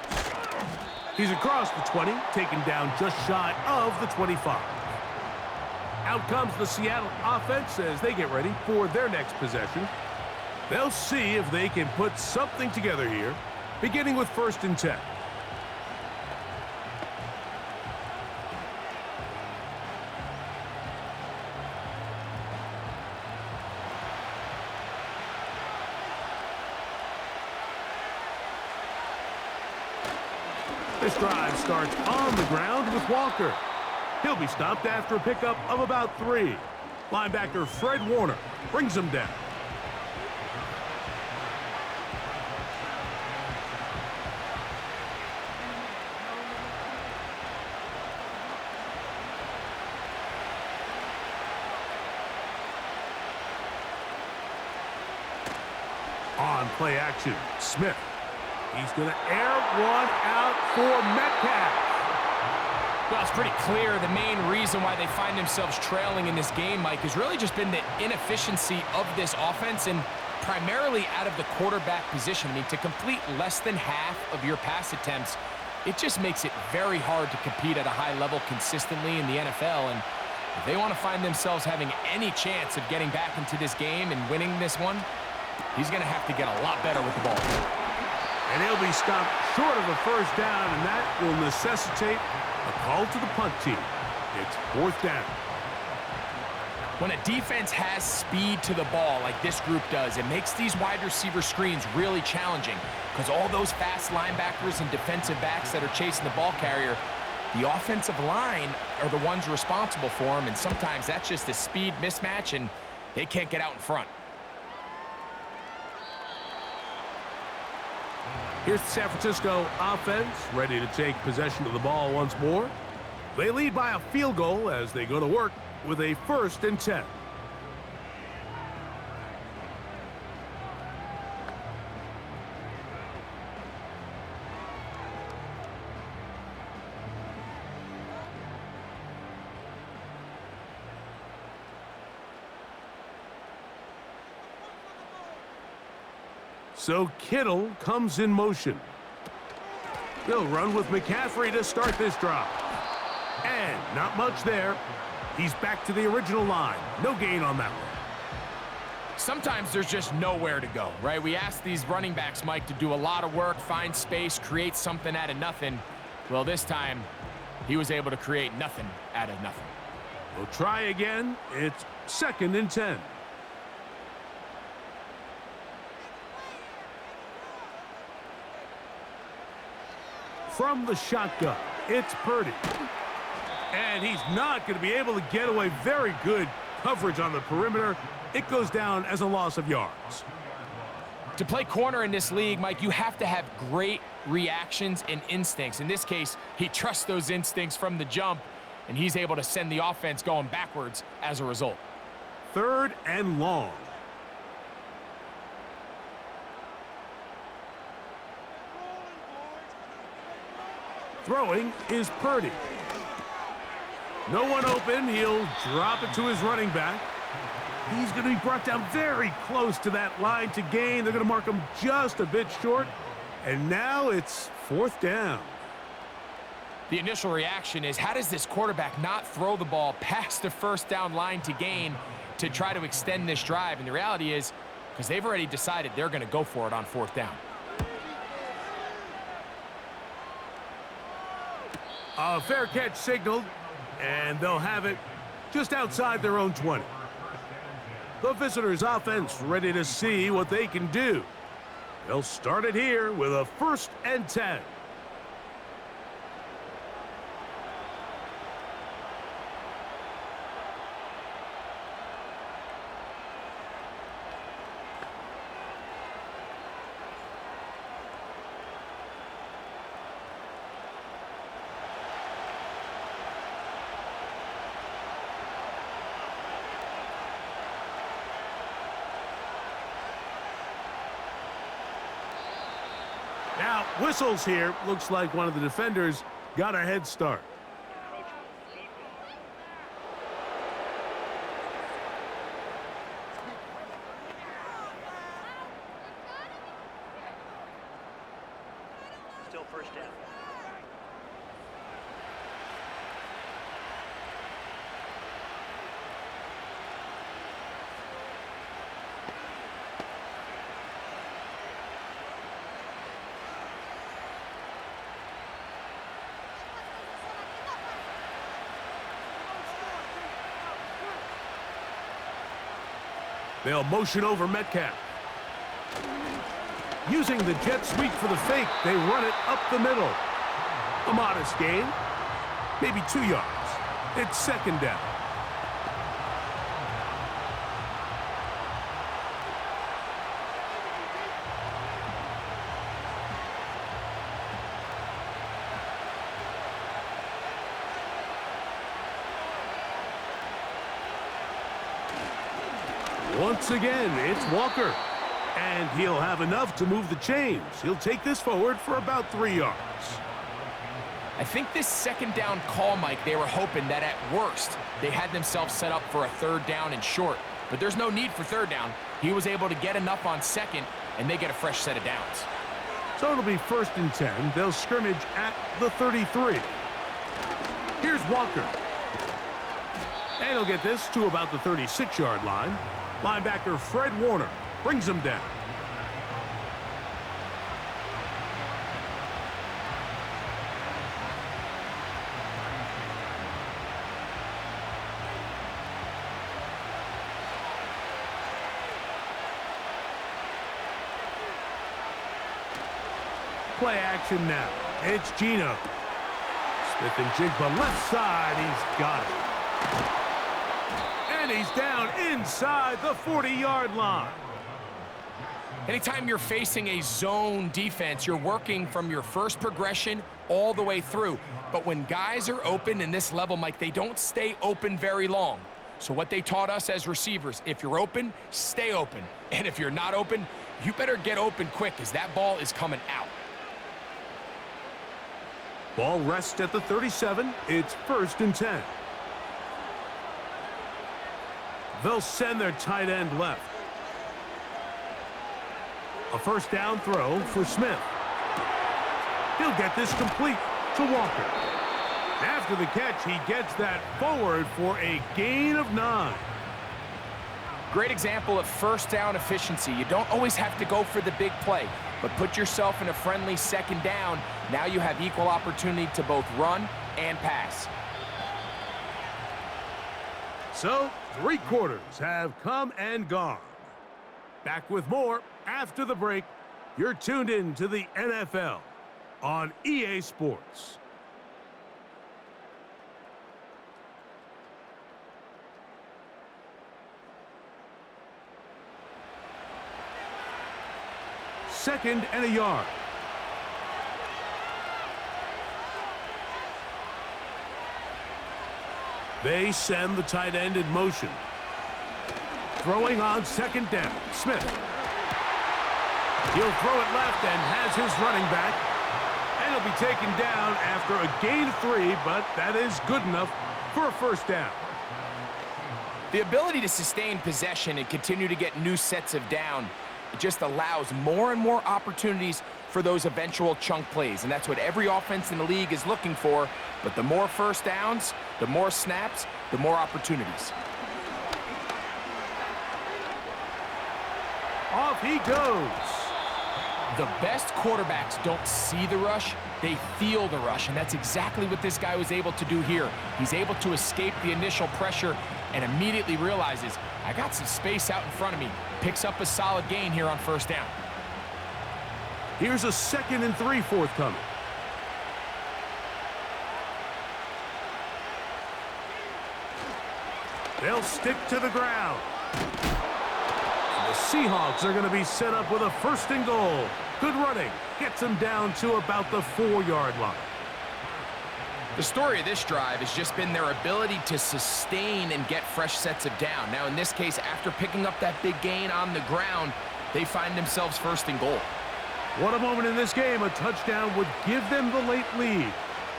He's across the 20, taken down just shy of the 25. Out comes the Seattle offense as they get ready for their next possession. They'll see if they can put something together here, beginning with 1st and 10. This drive starts on the ground with Walker. He'll be stopped after a pickup of about 3. Linebacker Fred Warner brings him down. On play action, Smith. He's going to air one out for Metcalf. Well, it's pretty clear the main reason why they find themselves trailing in this game, Mike, has really just been the inefficiency of this offense and primarily out of the quarterback position. I mean, to complete less than half of your pass attempts, it just makes it very hard to compete at a high level consistently in the NFL. And if they want to find themselves having any chance of getting back into this game and winning this one, he's going to have to get a lot better with the ball. And he'll be stopped short of a 1st down, and that will necessitate a call to the punt team. It's 4th down. When a defense has speed to the ball like this group does, it makes these wide receiver screens really challenging because all those fast linebackers and defensive backs that are chasing the ball carrier, the offensive line are the ones responsible for them, and sometimes that's just a speed mismatch, and they can't get out in front. Here's the San Francisco offense, ready to take possession of the ball once more. They lead by a field goal as they go to work with a 1st and 10. So Kittle comes in motion. They'll run with McCaffrey to start this drive. And not much there. He's back to the original line. No gain on that one. Sometimes there's just nowhere to go, right? We ask these running backs, Mike, to do a lot of work, find space, create something out of nothing. Well, this time, he was able to create nothing out of nothing. We'll try again. It's 2nd and 10. From the shotgun, it's Purdy. And he's not going to be able to get away. Very good coverage on the perimeter. It goes down as a loss of yards. To play corner in this league, Mike, you have to have great reactions and instincts. In this case, he trusts those instincts from the jump, and he's able to send the offense going backwards as a result. 3rd and long. Throwing is Purdy. No one open. He'll drop it to his running back. He's going to be brought down very close to that line to gain. They're going to mark him just a bit short. And now it's 4th down. The initial reaction is, how does this quarterback not throw the ball past the 1st down line to gain to try to extend this drive? And the reality is, because they've already decided they're going to go for it on 4th down. A fair catch signaled, and they'll have it just outside their own 20. The visitors' offense ready to see what they can do. They'll start it here with a 1st and 10. Now, whistles here. Looks like one of the defenders got a head start. Still 1st down. They'll motion over Metcalf. Using the jet sweep for the fake, they run it up the middle. A modest gain, maybe 2 yards. It's 2nd down. Once again, it's Walker. And he'll have enough to move the chains. He'll take this forward for about 3 yards. I think this 2nd down call, Mike, they were hoping that at worst, they had themselves set up for a 3rd down and short. But there's no need for 3rd down. He was able to get enough on 2nd, and they get a fresh set of downs. So it'll be 1st and 10. They'll scrimmage at the 33. Here's Walker. And he'll get this to about the 36-yard line. Linebacker Fred Warner brings him down. Play action now. It's Geno. Smith and Jigba left side. He's got it. And he's down inside the 40-yard line. Anytime you're facing a zone defense, you're working from your first progression all the way through. But when guys are open in this level, Mike, they don't stay open very long. So what they taught us as receivers, if you're open, stay open. And if you're not open, you better get open quick, because that ball is coming out. Ball rests at the 37. It's 1st and 10. They'll send their tight end left. A 1st down throw for Smith. He'll get this complete to Walker. After the catch, he gets that forward for a gain of 9. Great example of first down efficiency. You don't always have to go for the big play, but put yourself in a friendly second down. Now you have equal opportunity to both run and pass. So, 3 quarters have come and gone. Back with more after the break. You're tuned in to the NFL on EA Sports. Second and a yard. They send the tight end in motion. Throwing on second down, Smith. He'll throw it left and has his running back. And he'll be taken down after a gain of 3, but that is good enough for a first down. The ability to sustain possession and continue to get new sets of down, it just allows more and more opportunities for those eventual chunk plays, and that's what every offense in the league is looking for. But the more first downs, the more snaps, the more opportunities. Off he goes. The best quarterbacks don't see the rush, they feel the rush, and that's exactly what this guy was able to do here. He's able to escape the initial pressure and immediately realizes, I got some space out in front of me. Picks up a solid gain here on first down. Here's a 2nd and 3 forthcoming. They'll stick to the ground. And the Seahawks are going to be set up with a 1st and goal. Good running. Gets them down to about the 4-yard line. The story of this drive has just been their ability to sustain and get fresh sets of down. Now, in this case, after picking up that big gain on the ground, they find themselves 1st and goal. What a moment in this game. A touchdown would give them the late lead.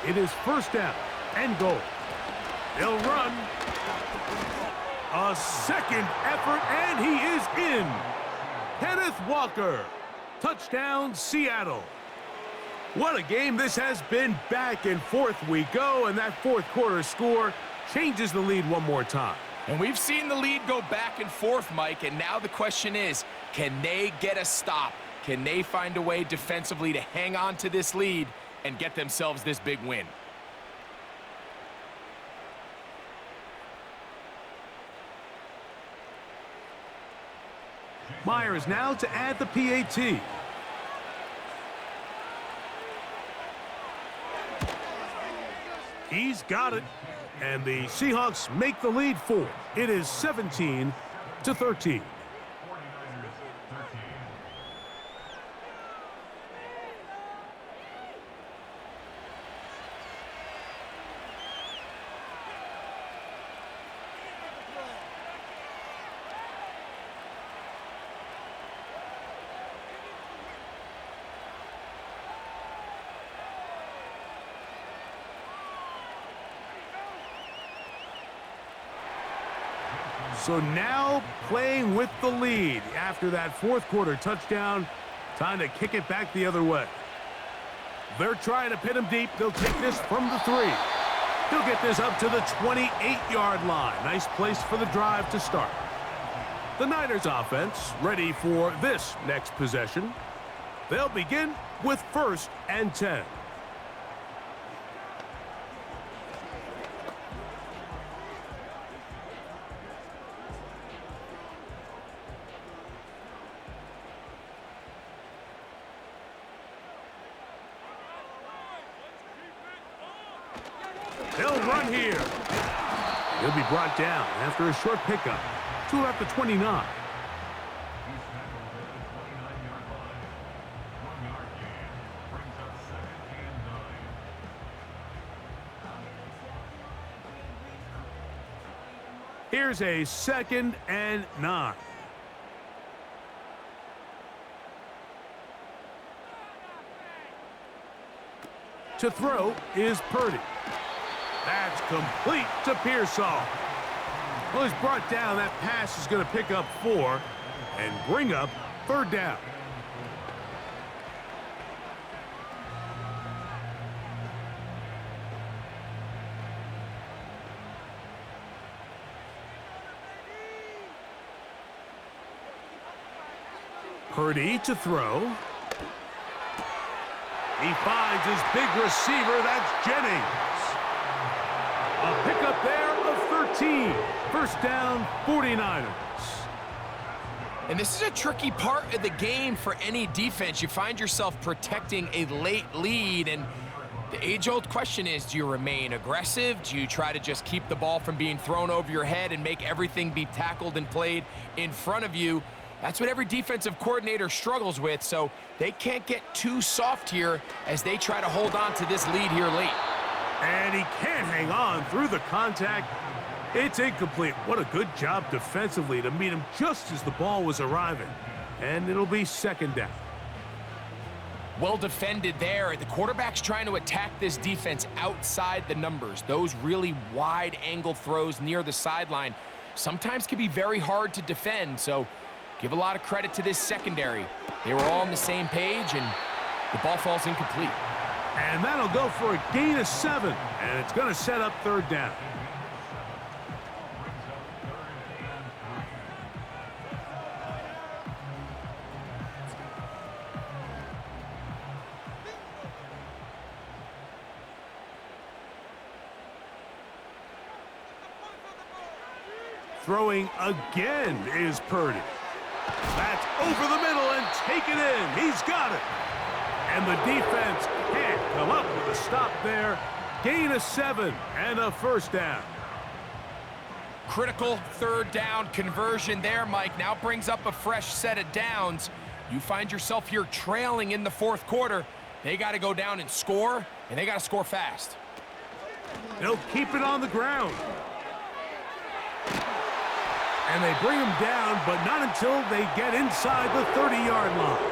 It is 1st down and goal. They'll run. A 2nd effort, and he is in. Kenneth Walker. Touchdown, Seattle. What a game this has been. Back and forth we go, and that 4th quarter score changes the lead one more time. And we've seen the lead go back and forth, Mike, and now the question is, can they get a stop? Can they find a way defensively to hang on to this lead and get themselves this big win? Myers now to add the PAT. He's got it. And the Seahawks make the lead 4. It is 17-13. So now playing with the lead after that 4th quarter touchdown. Time to kick it back the other way. They're trying to pin him deep. They'll take this from the 3. He'll get this up to the 28-yard line. Nice place for the drive to start. The Niners offense ready for this next possession. They'll begin with 1st and 10. They'll run here. He'll be brought down after a short pickup to about the 29. Here's a 2nd and 9. To throw is Purdy. That's complete to Pearsall. Well, he's brought down. That pass is going to pick up 4 and bring up 3rd down. Parity to throw. He finds his big receiver. That's Jennings. A pickup there of 13. First down, 49ers. And this is a tricky part of the game for any defense. You find yourself protecting a late lead, and the age-old question is, do you remain aggressive? Do you try to just keep the ball from being thrown over your head and make everything be tackled and played in front of you? That's what every defensive coordinator struggles with, so they can't get too soft here as they try to hold on to this lead here late. And he can't hang on through the contact. It's incomplete. What a good job defensively to meet him just as the ball was arriving. And it'll be second down. Well defended there. The quarterback's trying to attack this defense outside the numbers. Those really wide angle throws near the sideline sometimes can be very hard to defend, so give a lot of credit to this secondary. They were all on the same page, and the ball falls incomplete. And that'll go for a gain of 7, and it's going to set up third down. Throwing again is Purdy. That's over the middle and taken in. He's got it. And the defense can't come up with a stop there. Gain of 7 and a first down. Critical third down conversion there, Mike. Now brings up a fresh set of downs. You find yourself here trailing in the fourth quarter. They got to go down and score, and they got to score fast. They'll keep it on the ground. And they bring him down, but not until they get inside the 30-yard line.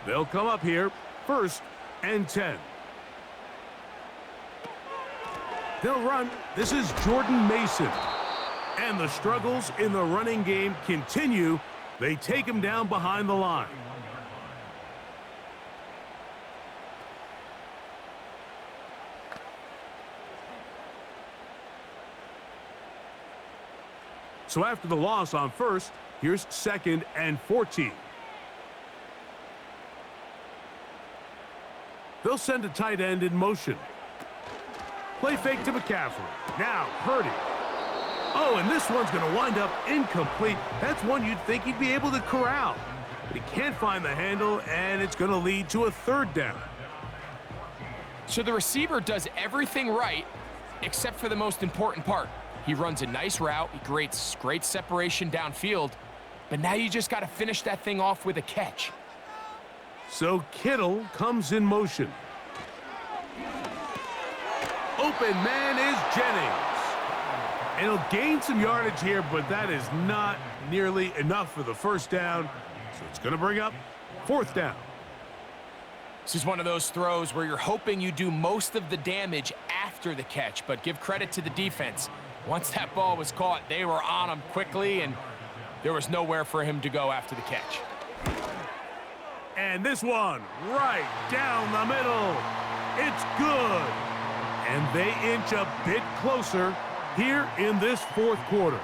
They'll come up here, 1st and 10. They'll run. This is Jordan Mason. And the struggles in the running game continue. They take him down behind the line. So after the loss on 1st, here's 2nd and 14. They'll send a tight end in motion. Play fake to McCaffrey. Now Purdy. Oh, and this one's going to wind up incomplete. That's one you'd think he'd be able to corral. But he can't find the handle, and it's going to lead to a third down. So the receiver does everything right except for the most important part. He runs a nice route. He creates great separation downfield. But now you just got to finish that thing off with a catch. So Kittle comes in motion. Open man is Jennings. And he'll gain some yardage here, but that is not nearly enough for the first down. So it's going to bring up 4th down. This is one of those throws where you're hoping you do most of the damage after the catch, but give credit to the defense. Once that ball was caught, they were on him quickly, and there was nowhere for him to go after the catch. And this one, right down the middle. It's good. And they inch a bit closer here in this fourth quarter.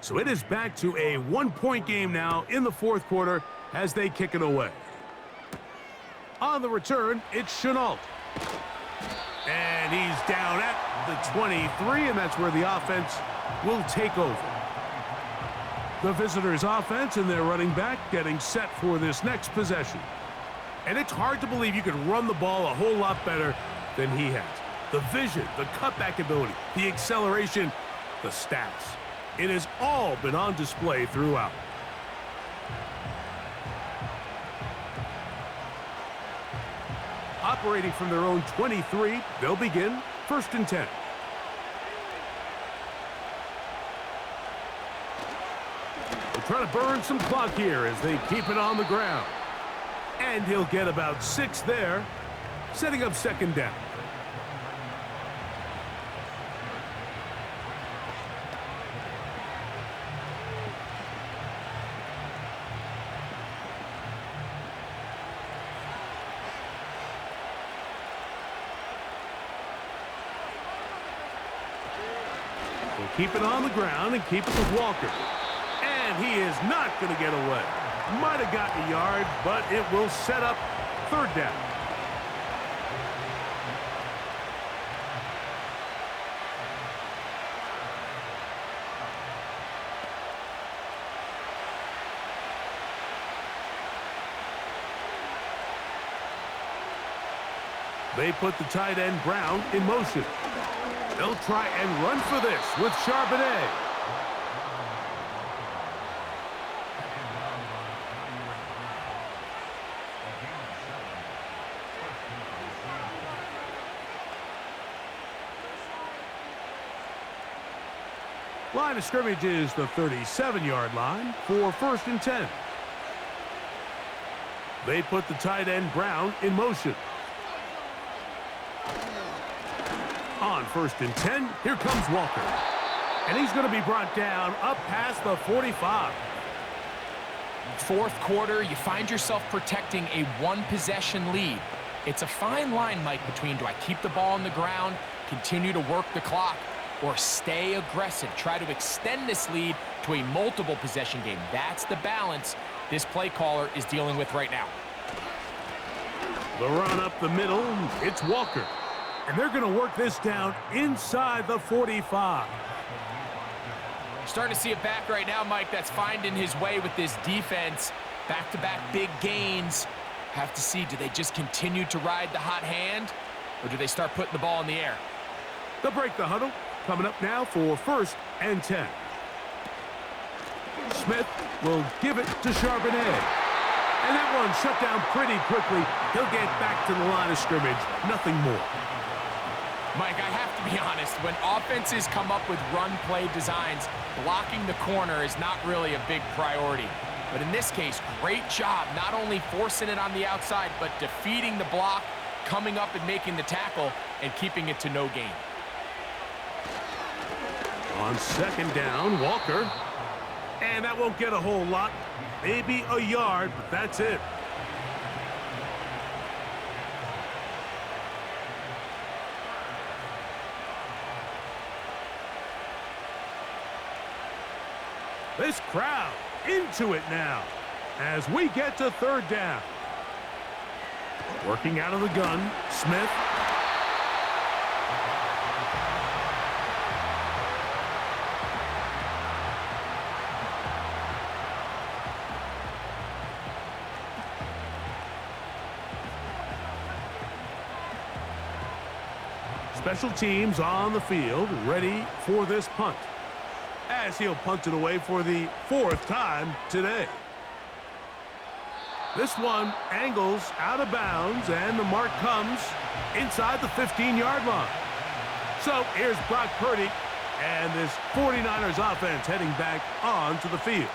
So it is back to a one-point game now in the fourth quarter as they kick it away. On the return, it's Chenault. And he's down at the 23, and that's where the offense will take over. The visitors' offense and their running back getting set for this next possession. And it's hard to believe you can run the ball a whole lot better than he has. The vision, the cutback ability, the acceleration, the stats. It has all been on display throughout. Operating from their own 23, they'll begin first and 10. They'll try to burn some clock here as they keep it on the ground. And he'll get about 6 there, setting up second down. We'll keep it on the ground and keep it with Walker. And he is not going to get away. Might have gotten a yard, but it will set up third down. They put the tight end Brown in motion. They'll try and run for this with Charbonnet. Line of scrimmage is the 37-yard line for first and 10. They put the tight end Brown in motion. On first and 10, here comes Walker. And he's going to be brought down up past the 45. Fourth quarter, you find yourself protecting a one-possession lead. It's a fine line, Mike, between do I keep the ball on the ground, continue to work the clock, or stay aggressive, try to extend this lead to a multiple possession game. That's the balance this play caller is dealing with right now. The run up the middle, it's Walker. And they're going to work this down inside the 45. Starting to see it back right now, Mike, that's finding his way with this defense. Back-to-back big gains. Have to see, do they just continue to ride the hot hand, or do they start putting the ball in the air? They'll break the huddle. Coming up now for first and 10. Smith will give it to Charbonnet. And that one shut down pretty quickly. He'll get back to the line of scrimmage. Nothing more. Mike, I have to be honest. When offenses come up with run-play designs, blocking the corner is not really a big priority. But in this case, great job not only forcing it on the outside, but defeating the block, coming up and making the tackle, and keeping it to no gain. On second down, Walker. And that won't get a whole lot. Maybe a yard, but that's it. This crowd into it now as we get to third down. Working out of the gun, Smith. Special teams on the field, ready for this punt, as he'll punt it away for the 4th time today. This one angles out of bounds, and the mark comes inside the 15-yard line. So here's Brock Purdy and this 49ers offense heading back onto the field.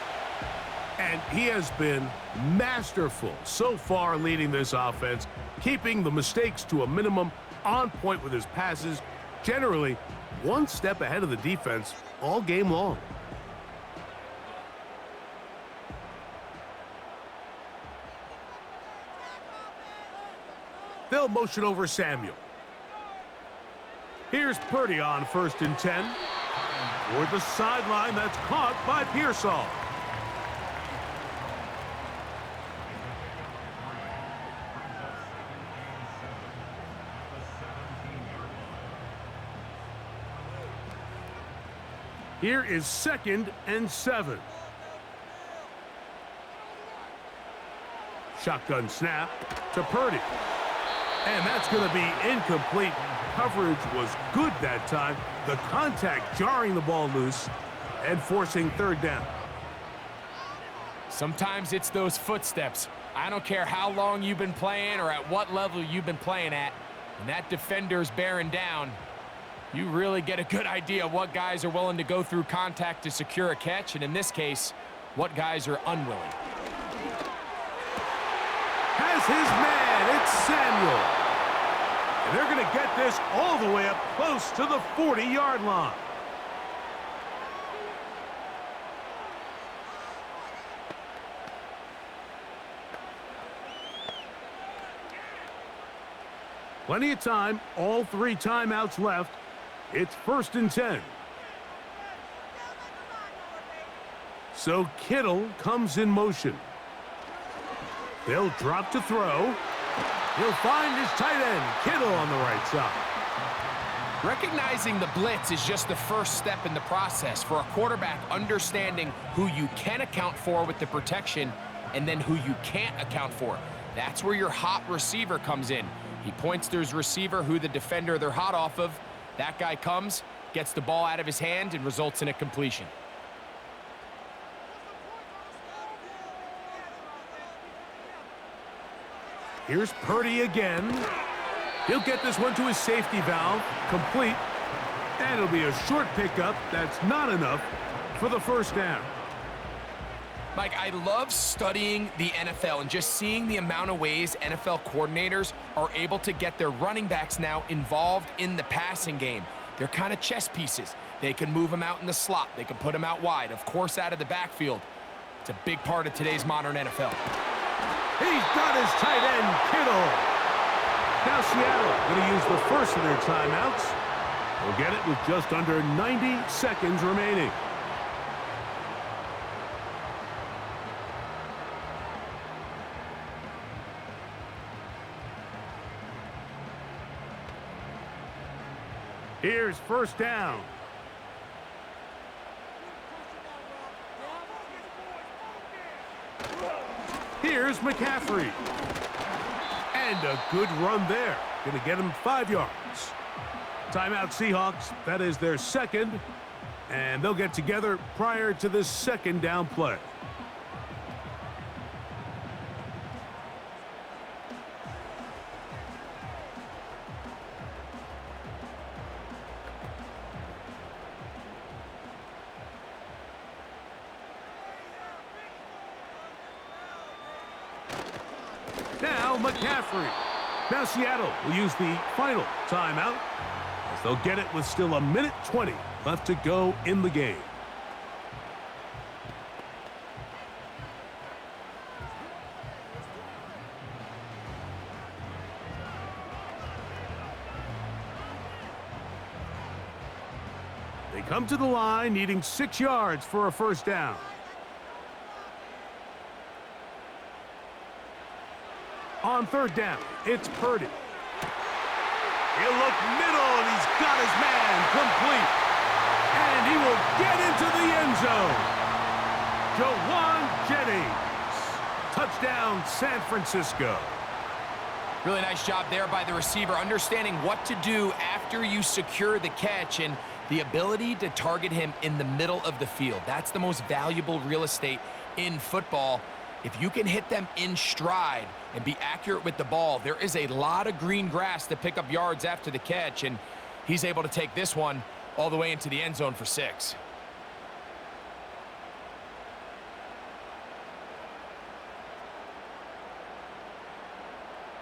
And he has been masterful so far leading this offense, keeping the mistakes to a minimum, on point with his passes, generally one step ahead of the defense all game long. They'll motion over Samuel. Here's Purdy on first and 10. Toward the sideline, that's caught by Pearsall. Here is second and 7. Shotgun snap to Purdy. And that's going to be incomplete. Coverage was good that time. The contact jarring the ball loose and forcing third down. Sometimes it's those footsteps. I don't care how long you've been playing or at what level you've been playing at. When that defender's bearing down, You really get a good idea of what guys are willing to go through contact to secure a catch, and in this case, what guys are unwilling. Has his man, it's Samuel. And they're going to get this all the way up close to the 40-yard line. Plenty of time, all 3 timeouts left. It's 1st and 10. So Kittle comes in motion. They'll drop to throw. He'll find his tight end, Kittle, on the right side. Recognizing the blitz is just the first step in the process for a quarterback understanding who you can account for with the protection and then who you can't account for. That's where your hot receiver comes in. He points to his receiver, who the defender they're hot off of. That guy comes, gets the ball out of his hand, and results in a completion. Here's Purdy again. He'll get this one to his safety valve, complete. And it'll be a short pickup. That's not enough for the 1st down. Mike, I love studying the NFL and just seeing the amount of ways NFL coordinators are able to get their running backs now involved in the passing game. They're kind of chess pieces. They can move them out in the slot. They can put them out wide, of course, out of the backfield. It's a big part of today's modern NFL. He's got his tight end, Kittle. Now Seattle going to use the first of their timeouts. They'll get it with just under 90 seconds remaining. Here's 1st down. Here's McCaffrey. And a good run there. Going to get him 5 yards. Timeout Seahawks. That is their 2nd. And they'll get together prior to this 2nd down play. Now McCaffrey. Now Seattle will use the final timeout as they'll get it with still 1:20 left to go in the game. They come to the line needing 6 yards for a 1st down. On 3rd down, it's Purdy. He'll look middle, and he's got his man complete. And he will get into the end zone. Jawan Jennings. Touchdown, San Francisco. Really nice job there by the receiver, understanding what to do after you secure the catch and the ability to target him in the middle of the field. That's the most valuable real estate in football. If you can hit them in stride and be accurate with the ball, there is a lot of green grass to pick up yards after the catch, and he's able to take this one all the way into the end zone for 6.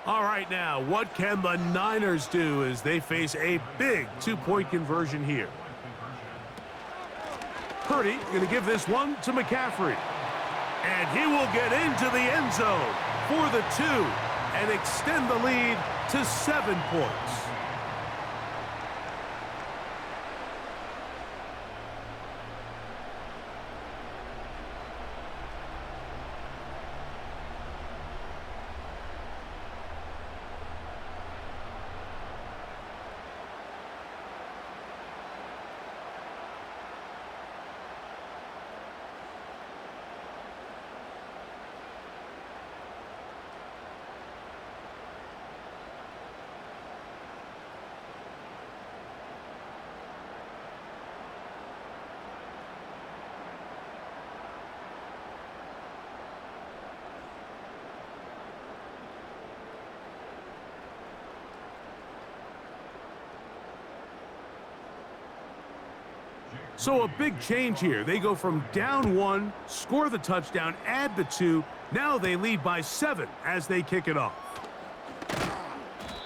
All right, now, what can the Niners do as they face a big 2-point conversion here? Purdy going to give this one to McCaffrey. And he will get into the end zone for the 2 and extend the lead to 7 points. So a big change here. They go from down 1, score the touchdown, add the 2. Now they lead by 7 as they kick it off.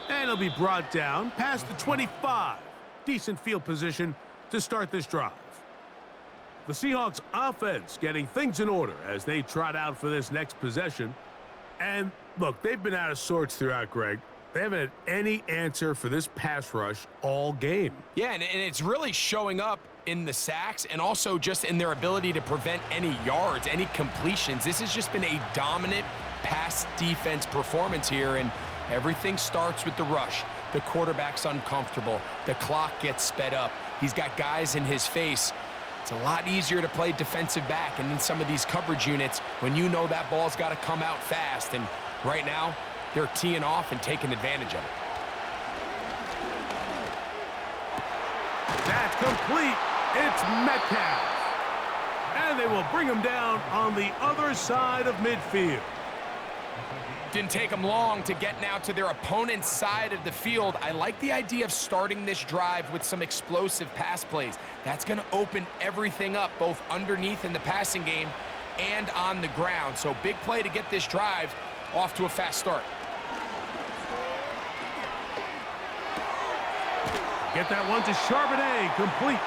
And it'll be brought down past the 25. Decent field position to start this drive. The Seahawks offense getting things in order as they trot out for this next possession. And look, they've been out of sorts throughout, Greg. They haven't had any answer for this pass rush all game. Yeah, and it's really showing up in the sacks and also just in their ability to prevent any yards, any completions. This has just been a dominant pass defense performance here, and everything starts with the rush. The quarterback's uncomfortable. The clock gets sped up. He's got guys in his face. It's a lot easier to play defensive back and in some of these coverage units when you know that ball's got to come out fast. And right now, they're teeing off and taking advantage of it. That's complete. It's Metcalf. And they will bring him down on the other side of midfield. Didn't take them long to get now to their opponent's side of the field. I like the idea of starting this drive with some explosive pass plays. That's going to open everything up, both underneath in the passing game and on the ground. So big play to get this drive off to a fast start. Get that one to Charbonnet, complete.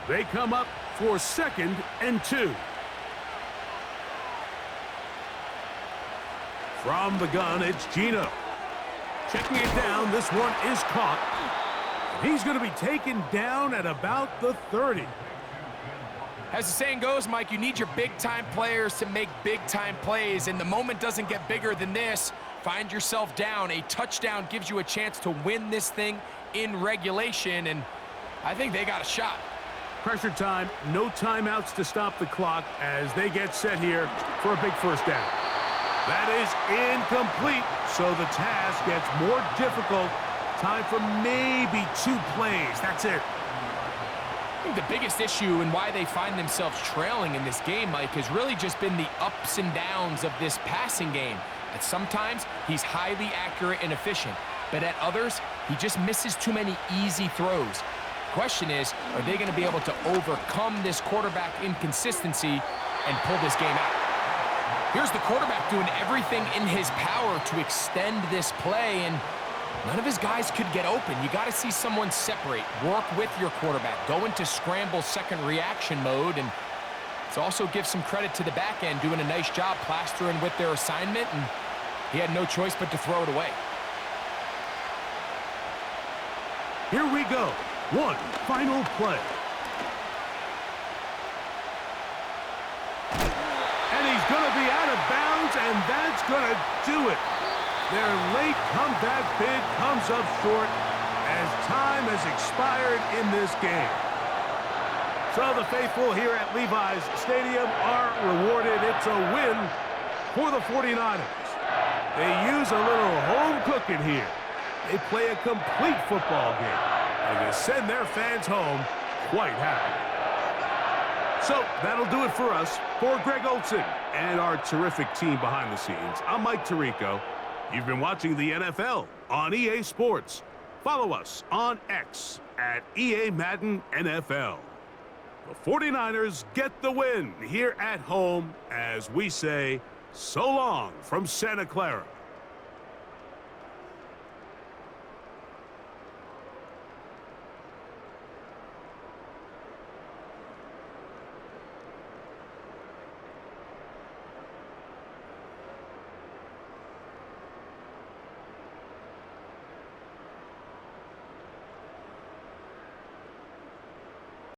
They come up for 2nd and 2. From the gun, it's Gino. Checking it down, this one is caught. He's going to be taken down at about the 30. As the saying goes, Mike, you need your big-time players to make big-time plays, and the moment doesn't get bigger than this. Find yourself down. A touchdown gives you a chance to win this thing in regulation, and I think they got a shot. Pressure time, no timeouts to stop the clock as they get set here for a big first down. That is incomplete, so the task gets more difficult. Time for maybe 2 plays. That's it. I think the biggest issue and why they find themselves trailing in this game, Mike, has really just been the ups and downs of this passing game. At sometimes, he's highly accurate and efficient, but at others, he just misses too many easy throws. Question is, are they going to be able to overcome this quarterback inconsistency and pull this game out? Here's the quarterback doing everything in his power to extend this play, and none of his guys could get open. You got to see someone separate, work with your quarterback, go into scramble second reaction mode, and it also gives some credit to the back end doing a nice job plastering with their assignment, and he had no choice but to throw it away. Here we go. One final play. And he's going to be out of bounds, and that's going to do it. Their late comeback bid comes up short as time has expired in this game. So the faithful here at Levi's Stadium are rewarded. It's a win for the 49ers. They use a little home cooking here. They play a complete football game, and they send their fans home quite happy. So that'll do it for us. For Greg Olson and our terrific team behind the scenes, I'm Mike Tirico. You've been watching the NFL on EA Sports. Follow us on X at EA Madden NFL. The 49ers get the win here at home as we say so long from Santa Clara.